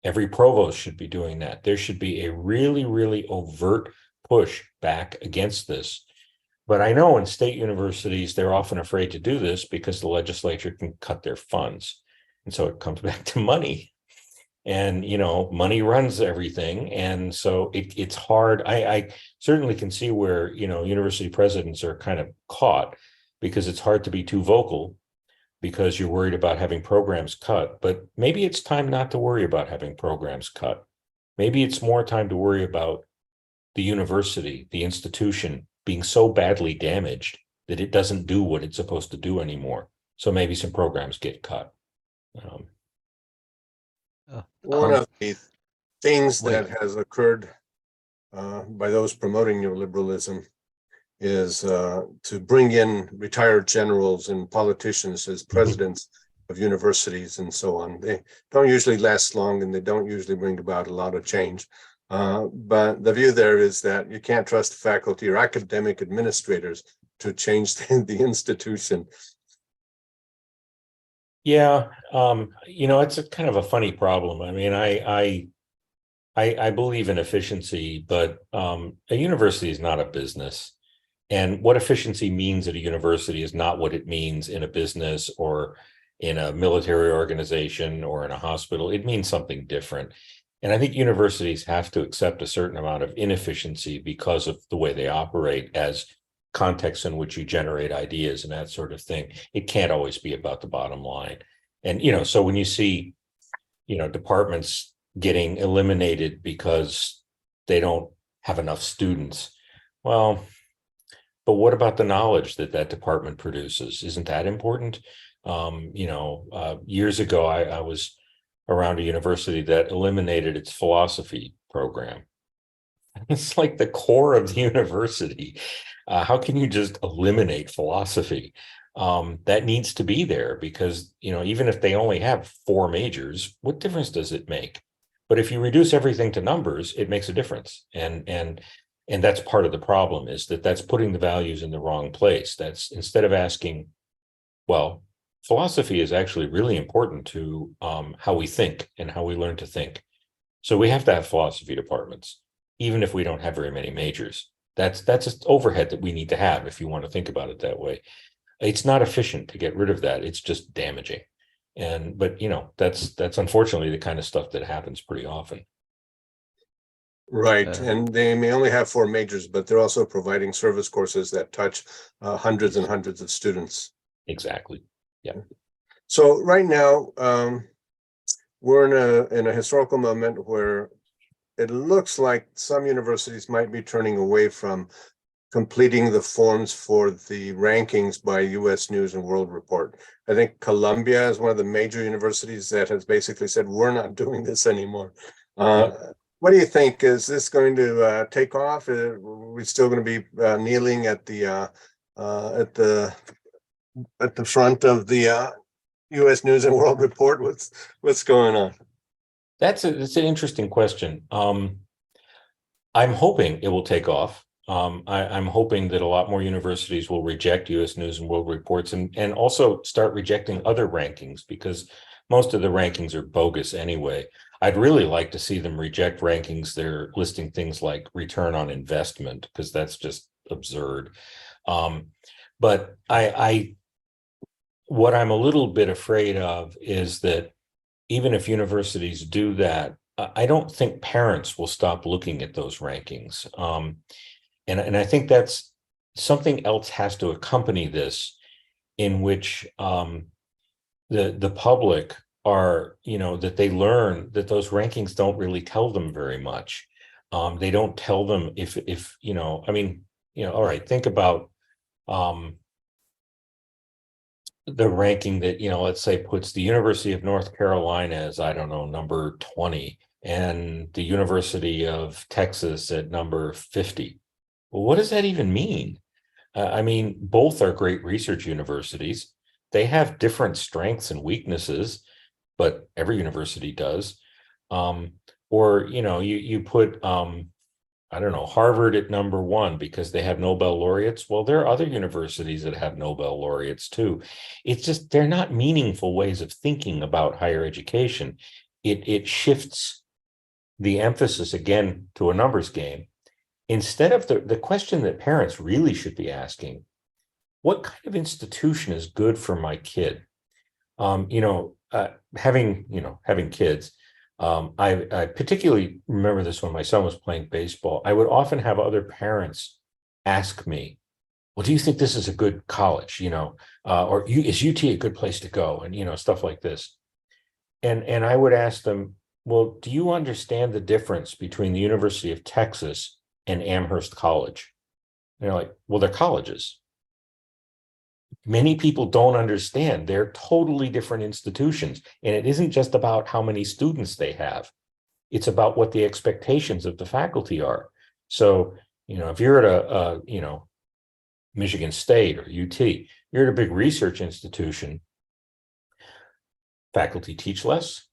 Speaker 2: every provost should be doing that. There should be a really, really overt push back against this. But I know in state universities, they're often afraid to do this because the legislature can cut their funds. And so it comes back to money. And, money runs everything. And so it's hard. I certainly can see where, university presidents are kind of caught because it's hard to be too vocal because you're worried about having programs cut. But maybe it's time not to worry about having programs cut. Maybe it's more time to worry about the university, the institution being so badly damaged that it doesn't do what it's supposed to do anymore. So maybe some programs get cut.
Speaker 1: One of the things that has occurred by those promoting neoliberalism is to bring in retired generals and politicians as presidents of universities and so on. They don't usually last long and they don't usually bring about a lot of change. But the view there is that you can't trust faculty or academic administrators to change the institution.
Speaker 2: Yeah, it's a kind of a funny problem. I mean, I believe in efficiency, but a university is not a business. And what efficiency means at a university is not what it means in a business or in a military organization or in a hospital. It means something different. And I think universities have to accept a certain amount of inefficiency because of the way they operate as contexts in which you generate ideas and that sort of thing. It can't always be about the bottom line. And, so when you see, departments getting eliminated because they don't have enough students, well, but what about the knowledge that department produces? Isn't that important? Years ago, I was around a university that eliminated its philosophy program. It's like the core of the university. How can you just eliminate philosophy? That needs to be there because, even if they only have 4 majors, what difference does it make? But if you reduce everything to numbers, it makes a difference. And that's part of the problem is that's putting the values in the wrong place. That's instead of asking, well, philosophy is actually really important to how we think and how we learn to think. So we have to have philosophy departments, even if we don't have very many majors. That's just overhead that we need to have if you want to think about it that way. It's not efficient to get rid of that. It's just damaging. But that's unfortunately the kind of stuff that happens pretty often.
Speaker 1: Right. And they may only have 4 majors, but they're also providing service courses that touch hundreds and hundreds of students.
Speaker 2: Exactly. Yeah.
Speaker 1: So right now, we're in a historical moment where it looks like some universities might be turning away from completing the forms for the rankings by U.S. News and World Report. I think Columbia is one of the major universities that has basically said, we're not doing this anymore. What do you think? Is this going to take off? Are we still going to be kneeling at the front of the U.S. News and World Report? What's going on?
Speaker 2: It's an interesting question. I'm hoping it will take off. I'm hoping that a lot more universities will reject U.S. News and World Reports and also start rejecting other rankings because most of the rankings are bogus anyway. I'd really like to see them reject rankings that are listing things like return on investment because that's just absurd. But what I'm a little bit afraid of is that even if universities do that, I don't think parents will stop looking at those rankings. And I think that's something else has to accompany this in which the public are, that they learn that those rankings don't really tell them very much. They don't tell them if all right, think about the ranking that, let's say puts the University of North Carolina as, I don't know, number 20, and the University of Texas at number 50. Well, what does that even mean? Both are great research universities. They have different strengths and weaknesses, but every university does. Or, you put, I don't know, Harvard at number 1 because they have Nobel laureates. Well, there are other universities that have Nobel laureates too. It's just, they're not meaningful ways of thinking about higher education. It shifts the emphasis again to a numbers game. Instead of the question that parents really should be asking, what kind of institution is good for my kid? Having kids, I particularly remember this when my son was playing baseball. I would often have other parents ask me, well, do you think this is a good college? Or is UT a good place to go? And, stuff like this. And I would ask them, well, do you understand the difference between the University of Texas and Amherst College? And they're like, well, they're colleges. Many people don't understand they're totally different institutions. And it isn't just about how many students they have. It's about what the expectations of the faculty are. So, if you're at Michigan State or UT, you're at a big research institution, faculty teach less,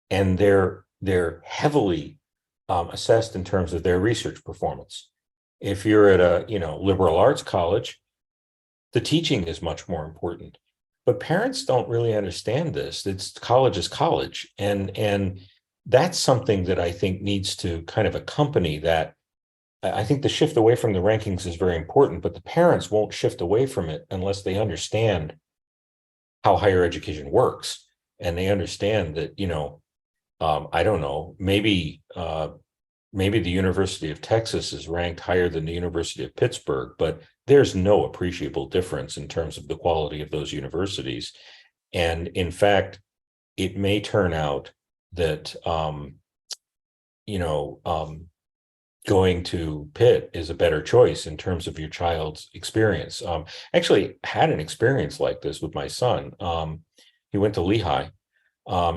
Speaker 2: and they're heavily assessed in terms of their research performance. If you're at a liberal arts college, the teaching is much more important. But parents don't really understand this. College is college, and that's something that I think needs to kind of accompany that. I think the shift away from the rankings is very important, but the parents won't shift away from it unless they understand how higher education works, and they understand that I don't know, maybe the University of Texas is ranked higher than the University of Pittsburgh, but there's no appreciable difference in terms of the quality of those universities. And in fact, it may turn out that, going to Pitt is a better choice in terms of your child's experience. Actually had an experience like this with my son. He went to Lehigh.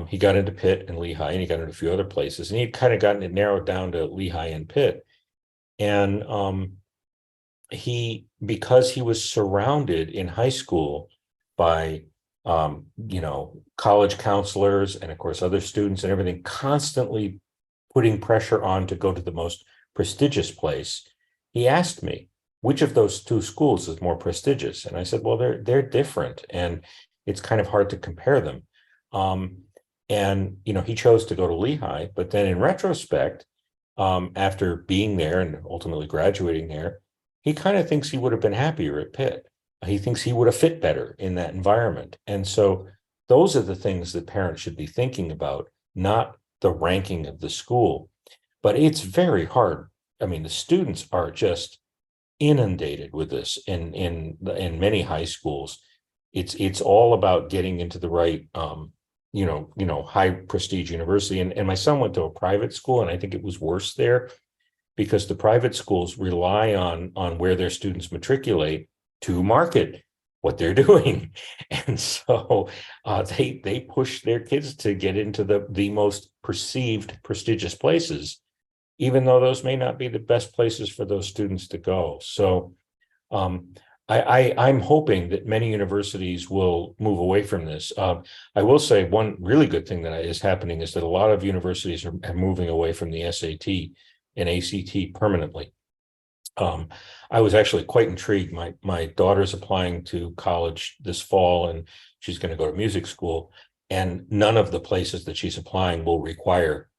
Speaker 2: He got into Pitt and Lehigh, and he got into a few other places, and he'd kind of gotten it narrowed down to Lehigh and Pitt. And because he was surrounded in high school by, college counselors and of course other students and everything, constantly putting pressure on to go to the most prestigious place, he asked me, which of those two schools is more prestigious? And I said, well, they're different, and it's kind of hard to compare them. And he chose to go to Lehigh, but then in retrospect, after being there and ultimately graduating there, he kind of thinks he would have been happier at Pitt. He thinks he would have fit better in that environment. And so those are the things that parents should be thinking about, not the ranking of the school. But it's very hard. The students are just inundated with this in many high schools. It's all about getting into the right high prestige university. And my son went to a private school, and I think it was worse there because the private schools rely on where their students matriculate to market what they're doing. And so they push their kids to get into the most perceived prestigious places, even though those may not be the best places for those students to go. So I'm hoping that many universities will move away from this. I will say one really good thing that is happening is that a lot of universities are moving away from the SAT and ACT permanently. I was actually quite intrigued. My daughter's applying to college this fall, and she's going to go to music school, and none of the places that she's applying will require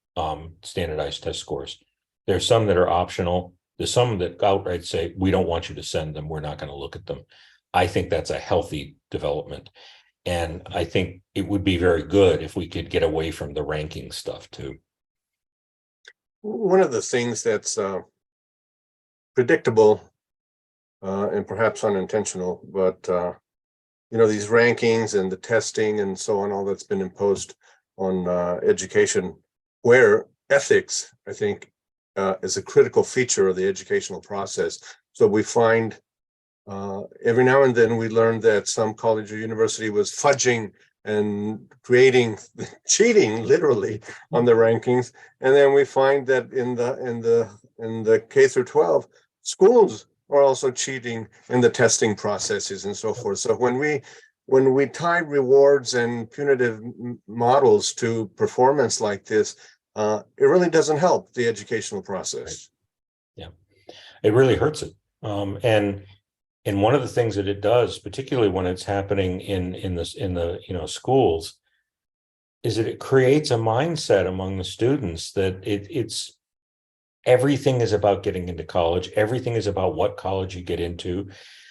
Speaker 2: standardized test scores. There's some that are optional. There's some that outright say, we don't want you to send them. We're not going to look at them. I think that's a healthy development. And I think it would be very good if we could get away from the ranking stuff too.
Speaker 1: One of the things that's predictable and perhaps unintentional, but these rankings and the testing and so on, all that's been imposed on education, where ethics, I think, is a critical feature of the educational process. So we find every now and then we learn that some college or university was fudging and cheating literally on the rankings, and then we find that in the K through 12 schools are also cheating in the testing processes and so forth. So when we tie rewards and punitive models to performance like this, it really doesn't help the educational process.
Speaker 2: Yeah, it really hurts it. And one of the things that it does, particularly when it's happening in the schools, is that it creates a mindset among the students that it's everything is about getting into college. Everything is about what college you get into,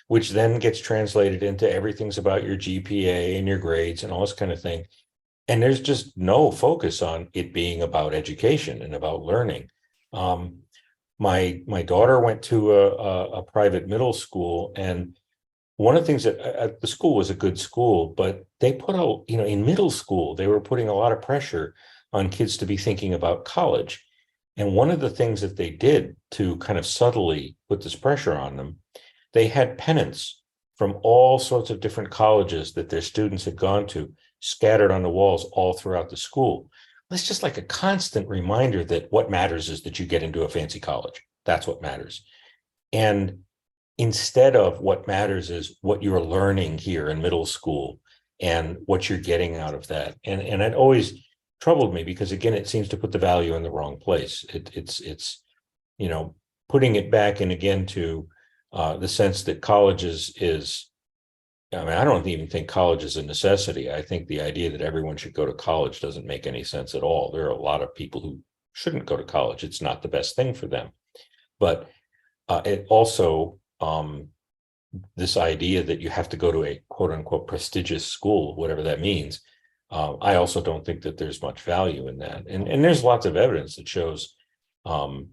Speaker 2: which then gets translated into everything's about your GPA and your grades and all this kind of thing. And there's just no focus on it being about education and about learning. My daughter went to a private middle school, and one of the things that the school was a good school, but they put out, in middle school, they were putting a lot of pressure on kids to be thinking about college. And one of the things that they did to kind of subtly put this pressure on them, they had pennants from all sorts of different colleges that their students had gone to scattered on the walls all throughout the school. It's just like a constant reminder that what matters is that you get into a fancy college. That's what matters. And instead of what matters is what you're learning here in middle school and what you're getting out of that. And it always troubled me because, again, it seems to put the value in the wrong place. It's putting it back in again to the sense that college is, I don't even think college is a necessity. I think the idea that everyone should go to college doesn't make any sense at all. There are a lot of people who shouldn't go to college. It's not the best thing for them. But it also, this idea that you have to go to a quote unquote prestigious school, whatever that means, I also don't think that there's much value in that. And there's lots of evidence that shows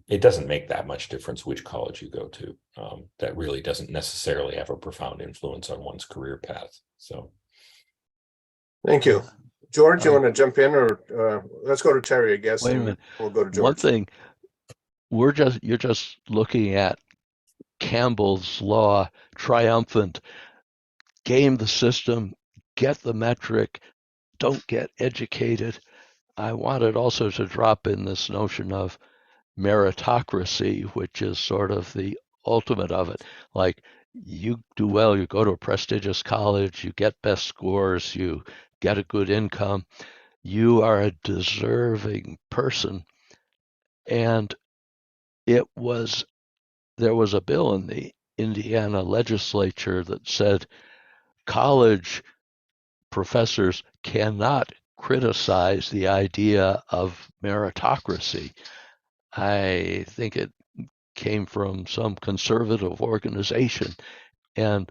Speaker 2: it doesn't make that much difference which college you go to. That really doesn't necessarily have a profound influence on one's career path. So,
Speaker 1: thank you, George. You want to jump in, or let's go to Terry? I guess.
Speaker 4: Wait a minute.
Speaker 1: We'll go to George.
Speaker 4: One thing, you're just looking at Campbell's Law, triumphant, game the system, get the metric, don't get educated. I wanted also to drop in this notion of meritocracy, which is sort of the ultimate of it. Like, you do well, you go to a prestigious college, you get best scores, you get a good income, you are a deserving person. And there was a bill in the Indiana legislature that said college professors cannot criticize the idea of meritocracy. I think it came from some conservative organization. And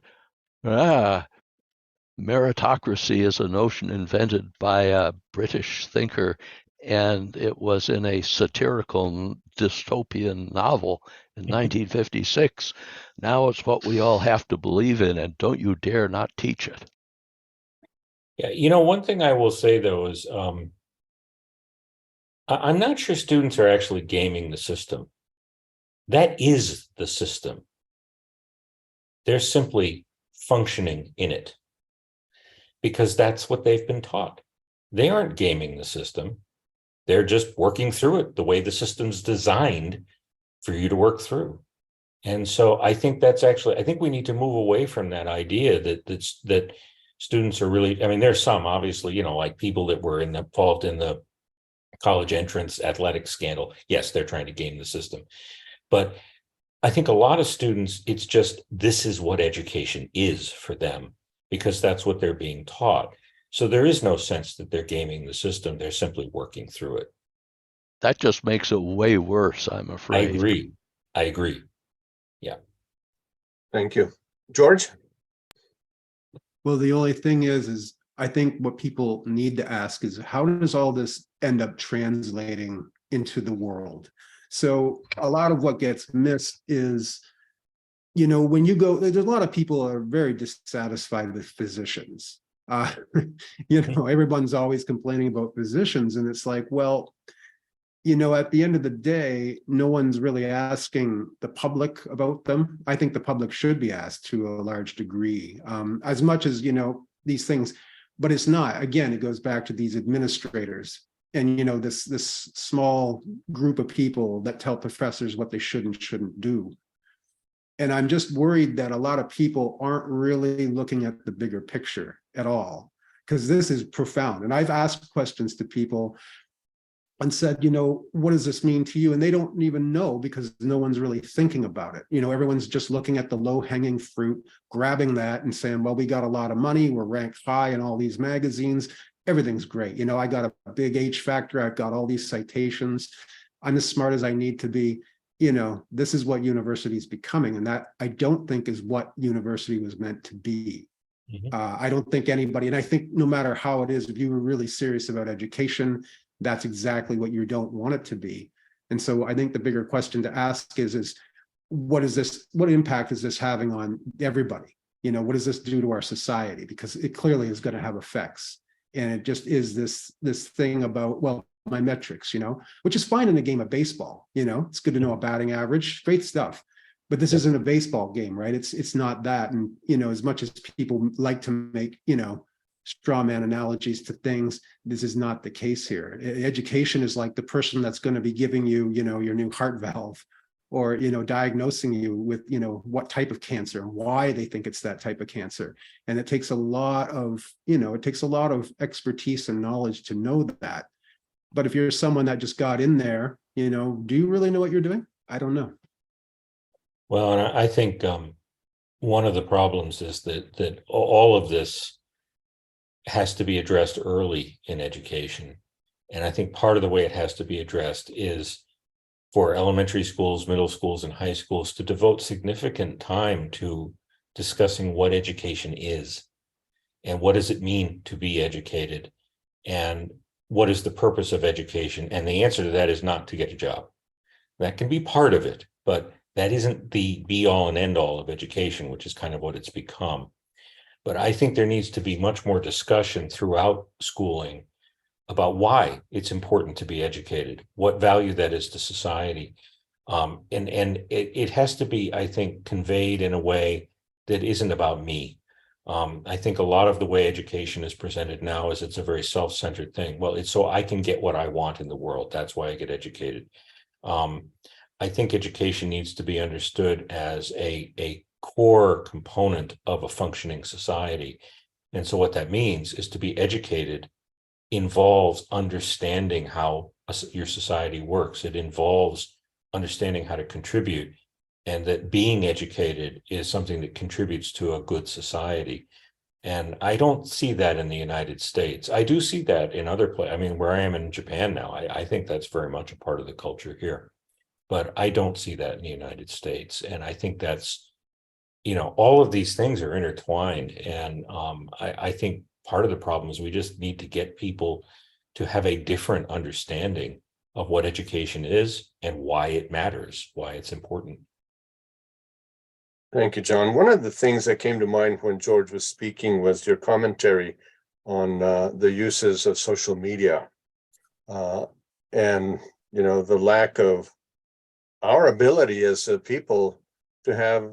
Speaker 4: meritocracy is a notion invented by a British thinker, and it was in a satirical dystopian novel in 1956. Now it's what we all have to believe in, and don't you dare not teach it.
Speaker 2: Yeah, one thing I will say, though, is I'm not sure students are actually gaming the system. That is the system. They're simply functioning in it because that's what they've been taught. They aren't gaming the system. They're just working through it the way the system's designed for you to work through. And so I think I think we need to move away from that idea that students are really, there's some, obviously, like people that were involved in the college entrance athletic scandal. Yes, they're trying to game the system. But I think a lot of students, it's just, this is what education is for them because that's what they're being taught. So there is no sense that they're gaming the system. They're simply working through it.
Speaker 4: That just makes it way worse, I'm afraid.
Speaker 2: I agree. Yeah.
Speaker 1: Thank you. George?
Speaker 3: Well, the only thing is I think what people need to ask is, how does all this end up translating into the world? So a lot of what gets missed is when you go, there's a lot of people are very dissatisfied with physicians. Everyone's always complaining about physicians, and it's like, well, at the end of the day, no one's really asking the public about them. I think the public should be asked to a large degree, as much as, these things, but it's not. Again, it goes back to these administrators and, this small group of people that tell professors what they should and shouldn't do. And I'm just worried that a lot of people aren't really looking at the bigger picture at all, because this is profound. And I've asked questions to people and said, what does this mean to you? And they don't even know, because no one's really thinking about it. Everyone's just looking at the low-hanging fruit, grabbing that and saying, well, we got a lot of money, we're ranked high in all these magazines, everything's great. I got a big H factor, I've got all these citations, I'm as smart as I need to be. This is what university is becoming, and that I don't think is what university was meant to be. I don't think anybody, and I think no matter how it is, if you were really serious about education, that's exactly what you don't want it to be. And so I think the bigger question to ask is what impact is this having on everybody? What does this do to our society? Because it clearly is going to have effects. And it just is this thing about, well, my metrics, which is fine in a game of baseball. It's good to know a batting average, great stuff. But this isn't a baseball game, right? It's not that. And, as much as people like to make, straw man analogies to things, this is not the case here. Education is like the person that's going to be giving you, your new heart valve, or, diagnosing you with, what type of cancer and why they think it's that type of cancer. And it takes a lot of, expertise and knowledge to know that. But if you're someone that just got in there, do you really know what you're doing? I don't know.
Speaker 2: Well, and I think one of the problems is that all of this has to be addressed early in education. And I think part of the way it has to be addressed is for elementary schools, middle schools, and high schools to devote significant time to discussing what education is and what does it mean to be educated and what is the purpose of education. And the answer to that is not to get a job. That can be part of it, but that isn't the be all and end all of education, which is kind of what it's become. But I think there needs to be much more discussion throughout schooling about why it's important to be educated, what value that is to society. And it has to be, I think, conveyed in a way that isn't about me. I think a lot of the way education is presented now is it's a very self-centered thing. Well, it's so I can get what I want in the world. That's why I get educated. I think education needs to be understood as a core component of a functioning society. And so what that means is to be educated involves understanding how your society works. It involves understanding how to contribute, and that being educated is something that contributes to a good society. And I don't see that in the United States. I do see that in other places. I mean, where I am in Japan now, I think that's very much a part of the culture here. But I don't see that in the United States. And I think that's, all of these things are intertwined. And I think part of the problem is we just need to get people to have a different understanding of what education is and why it matters, why it's important.
Speaker 1: Thank you, John. One of the things that came to mind when George was speaking was your commentary on the uses of social media and, the lack of our ability as people to have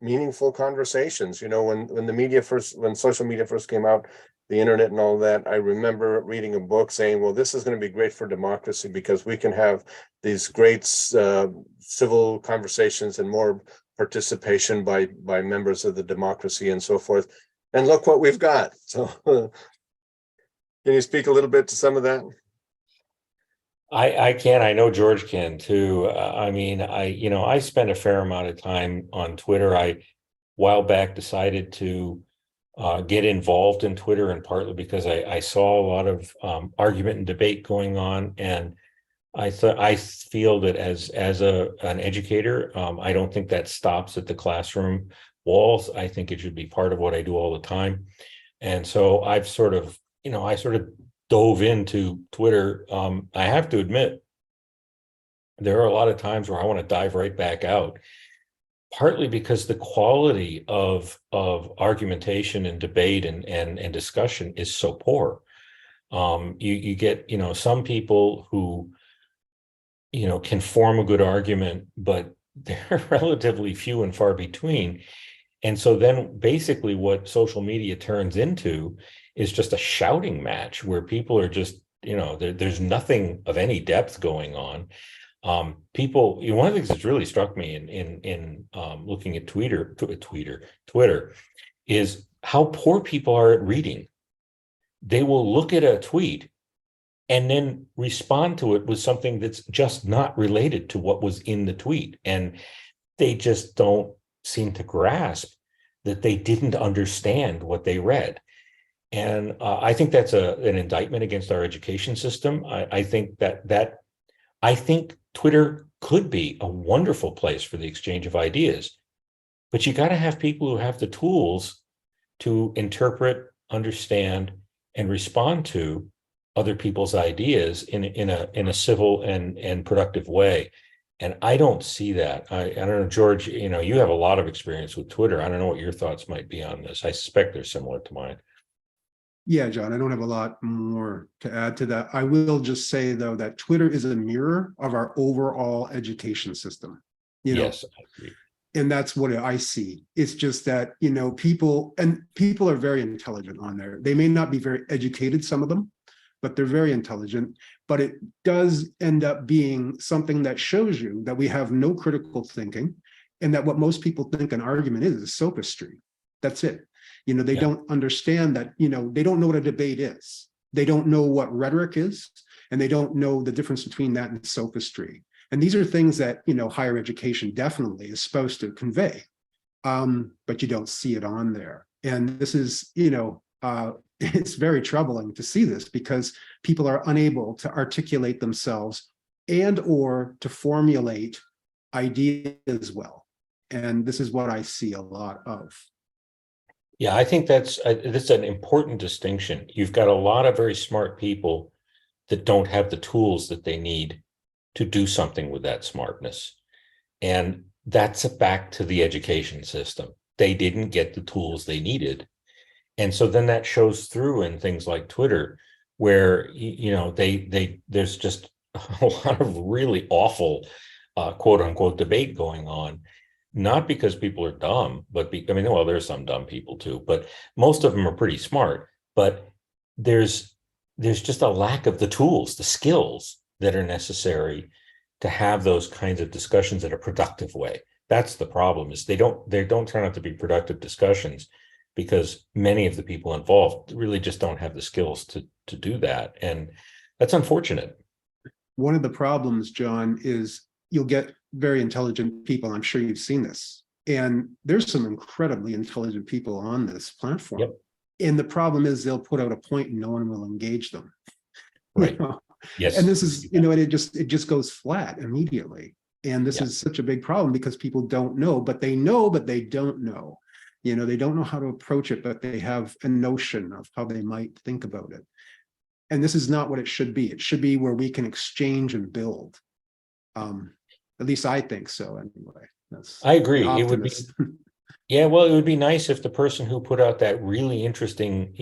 Speaker 1: meaningful conversations. When social media first came out, the internet and all that, I remember reading a book saying, well, this is going to be great for democracy because we can have these great civil conversations and more participation by members of the democracy and so forth. And look what we've got. So can you speak a little bit to some of that?
Speaker 2: I can. I know George can too. I spent a fair amount of time on Twitter. I, a while back, decided to get involved in Twitter, and partly because I saw a lot of argument and debate going on, and I feel that as an educator, I don't think that stops at the classroom walls. I think it should be part of what I do all the time, and so I've sort of dove into Twitter. I have to admit, there are a lot of times where I want to dive right back out, partly because the quality of argumentation and debate and discussion is so poor. You get, some people who, can form a good argument, but they're relatively few and far between. And so then basically what social media turns into is just a shouting match where people are just, there's nothing of any depth going on. People, one of the things that's really struck me in looking at Twitter is how poor people are at reading. They will look at a tweet and then respond to it with something that's just not related to what was in the tweet. And they just don't seem to grasp that they didn't understand what they read. And I think that's an indictment against our education system. I think I think Twitter could be a wonderful place for the exchange of ideas, but you got to have people who have the tools to interpret, understand, and respond to other people's ideas in a civil and productive way. And I don't see that. I don't know, George, you have a lot of experience with Twitter. I don't know what your thoughts might be on this. I suspect they're similar to mine.
Speaker 3: Yeah, John, I don't have a lot more to add to that. I will just say, though, that Twitter is a mirror of our overall education system.
Speaker 2: Yes, I agree.
Speaker 3: And that's what I see. It's just that, people are very intelligent on there. They may not be very educated, some of them, but they're very intelligent. But it does end up being something that shows you that we have no critical thinking, and that what most people think an argument is sophistry. That's it. They don't understand that, they don't know what a debate is. They don't know what rhetoric is, and they don't know the difference between that and sophistry. And these are things that, higher education definitely is supposed to convey, but you don't see it on there. And this is, it's very troubling to see this, because people are unable to articulate themselves and or to formulate ideas well. And this is what I see a lot of.
Speaker 2: Yeah, I think that's an important distinction. You've got a lot of very smart people that don't have the tools that they need to do something with that smartness. And that's back to the education system. They didn't get the tools they needed. And so then that shows through in things like Twitter, where, there's just a lot of really awful, quote unquote, debate going on. Not because people are dumb, but there's some dumb people too, but most of them are pretty smart. But there's just a lack of the tools, the skills that are necessary to have those kinds of discussions in a productive way. That's the problem, is they don't turn out to be productive discussions because many of the people involved really just don't have the skills to do that. And that's unfortunate.
Speaker 3: One of the problems, John, is you'll get very intelligent people. I'm sure you've seen this. And there's some incredibly intelligent people on this platform.
Speaker 2: Yep.
Speaker 3: And the problem is they'll put out a point and no one will engage them.
Speaker 2: Right. Yes.
Speaker 3: And this is, and it just goes flat immediately. And this is such a big problem because people don't know, but they don't know. They don't know how to approach it, but they have a notion of how they might think about it. And this is not what it should be. It should be where we can exchange and build. At least I think so anyway.
Speaker 2: I agree. It would be, it would be nice if the person who put out that really interesting,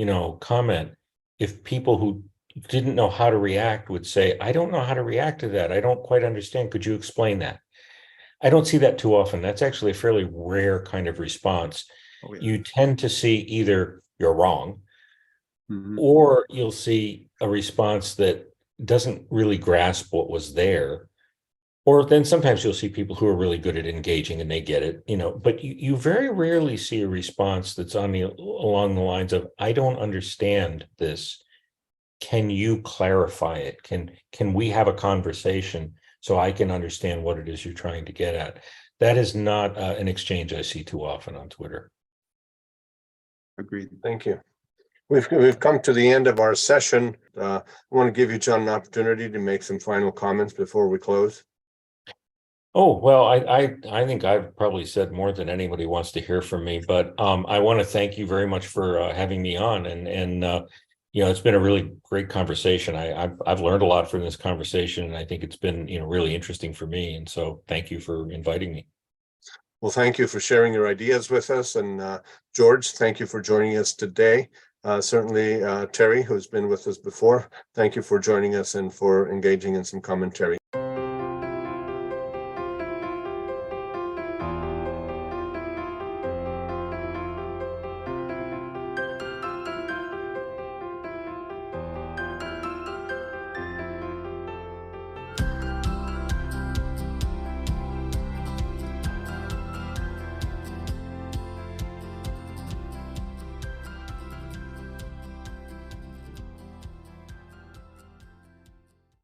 Speaker 2: comment, if people who didn't know how to react would say, I don't know how to react to that. I don't quite understand. Could you explain that? I don't see that too often. That's actually a fairly rare kind of response. Oh, yeah. You tend to see either you're wrong, or you'll see a response that doesn't really grasp what was there. Or then sometimes you'll see people who are really good at engaging and they get it, but you very rarely see a response that's along the lines of, I don't understand this. Can you clarify it? Can we have a conversation so I can understand what it is you're trying to get at? That is not an exchange I see too often on Twitter.
Speaker 3: Agreed.
Speaker 1: Thank you. We've come to the end of our session. I want to give you, John, an opportunity to make some final comments before we close.
Speaker 2: Oh, well, I think I've probably said more than anybody wants to hear from me, but I want to thank you very much for having me on, and it's been a really great conversation. I've learned a lot from this conversation, and I think it's been really interesting for me, and so thank you for inviting me.
Speaker 1: Well, thank you for sharing your ideas with us. And George, thank you for joining us today. Certainly, Terry, who's been with us before, thank you for joining us and for engaging in some commentary.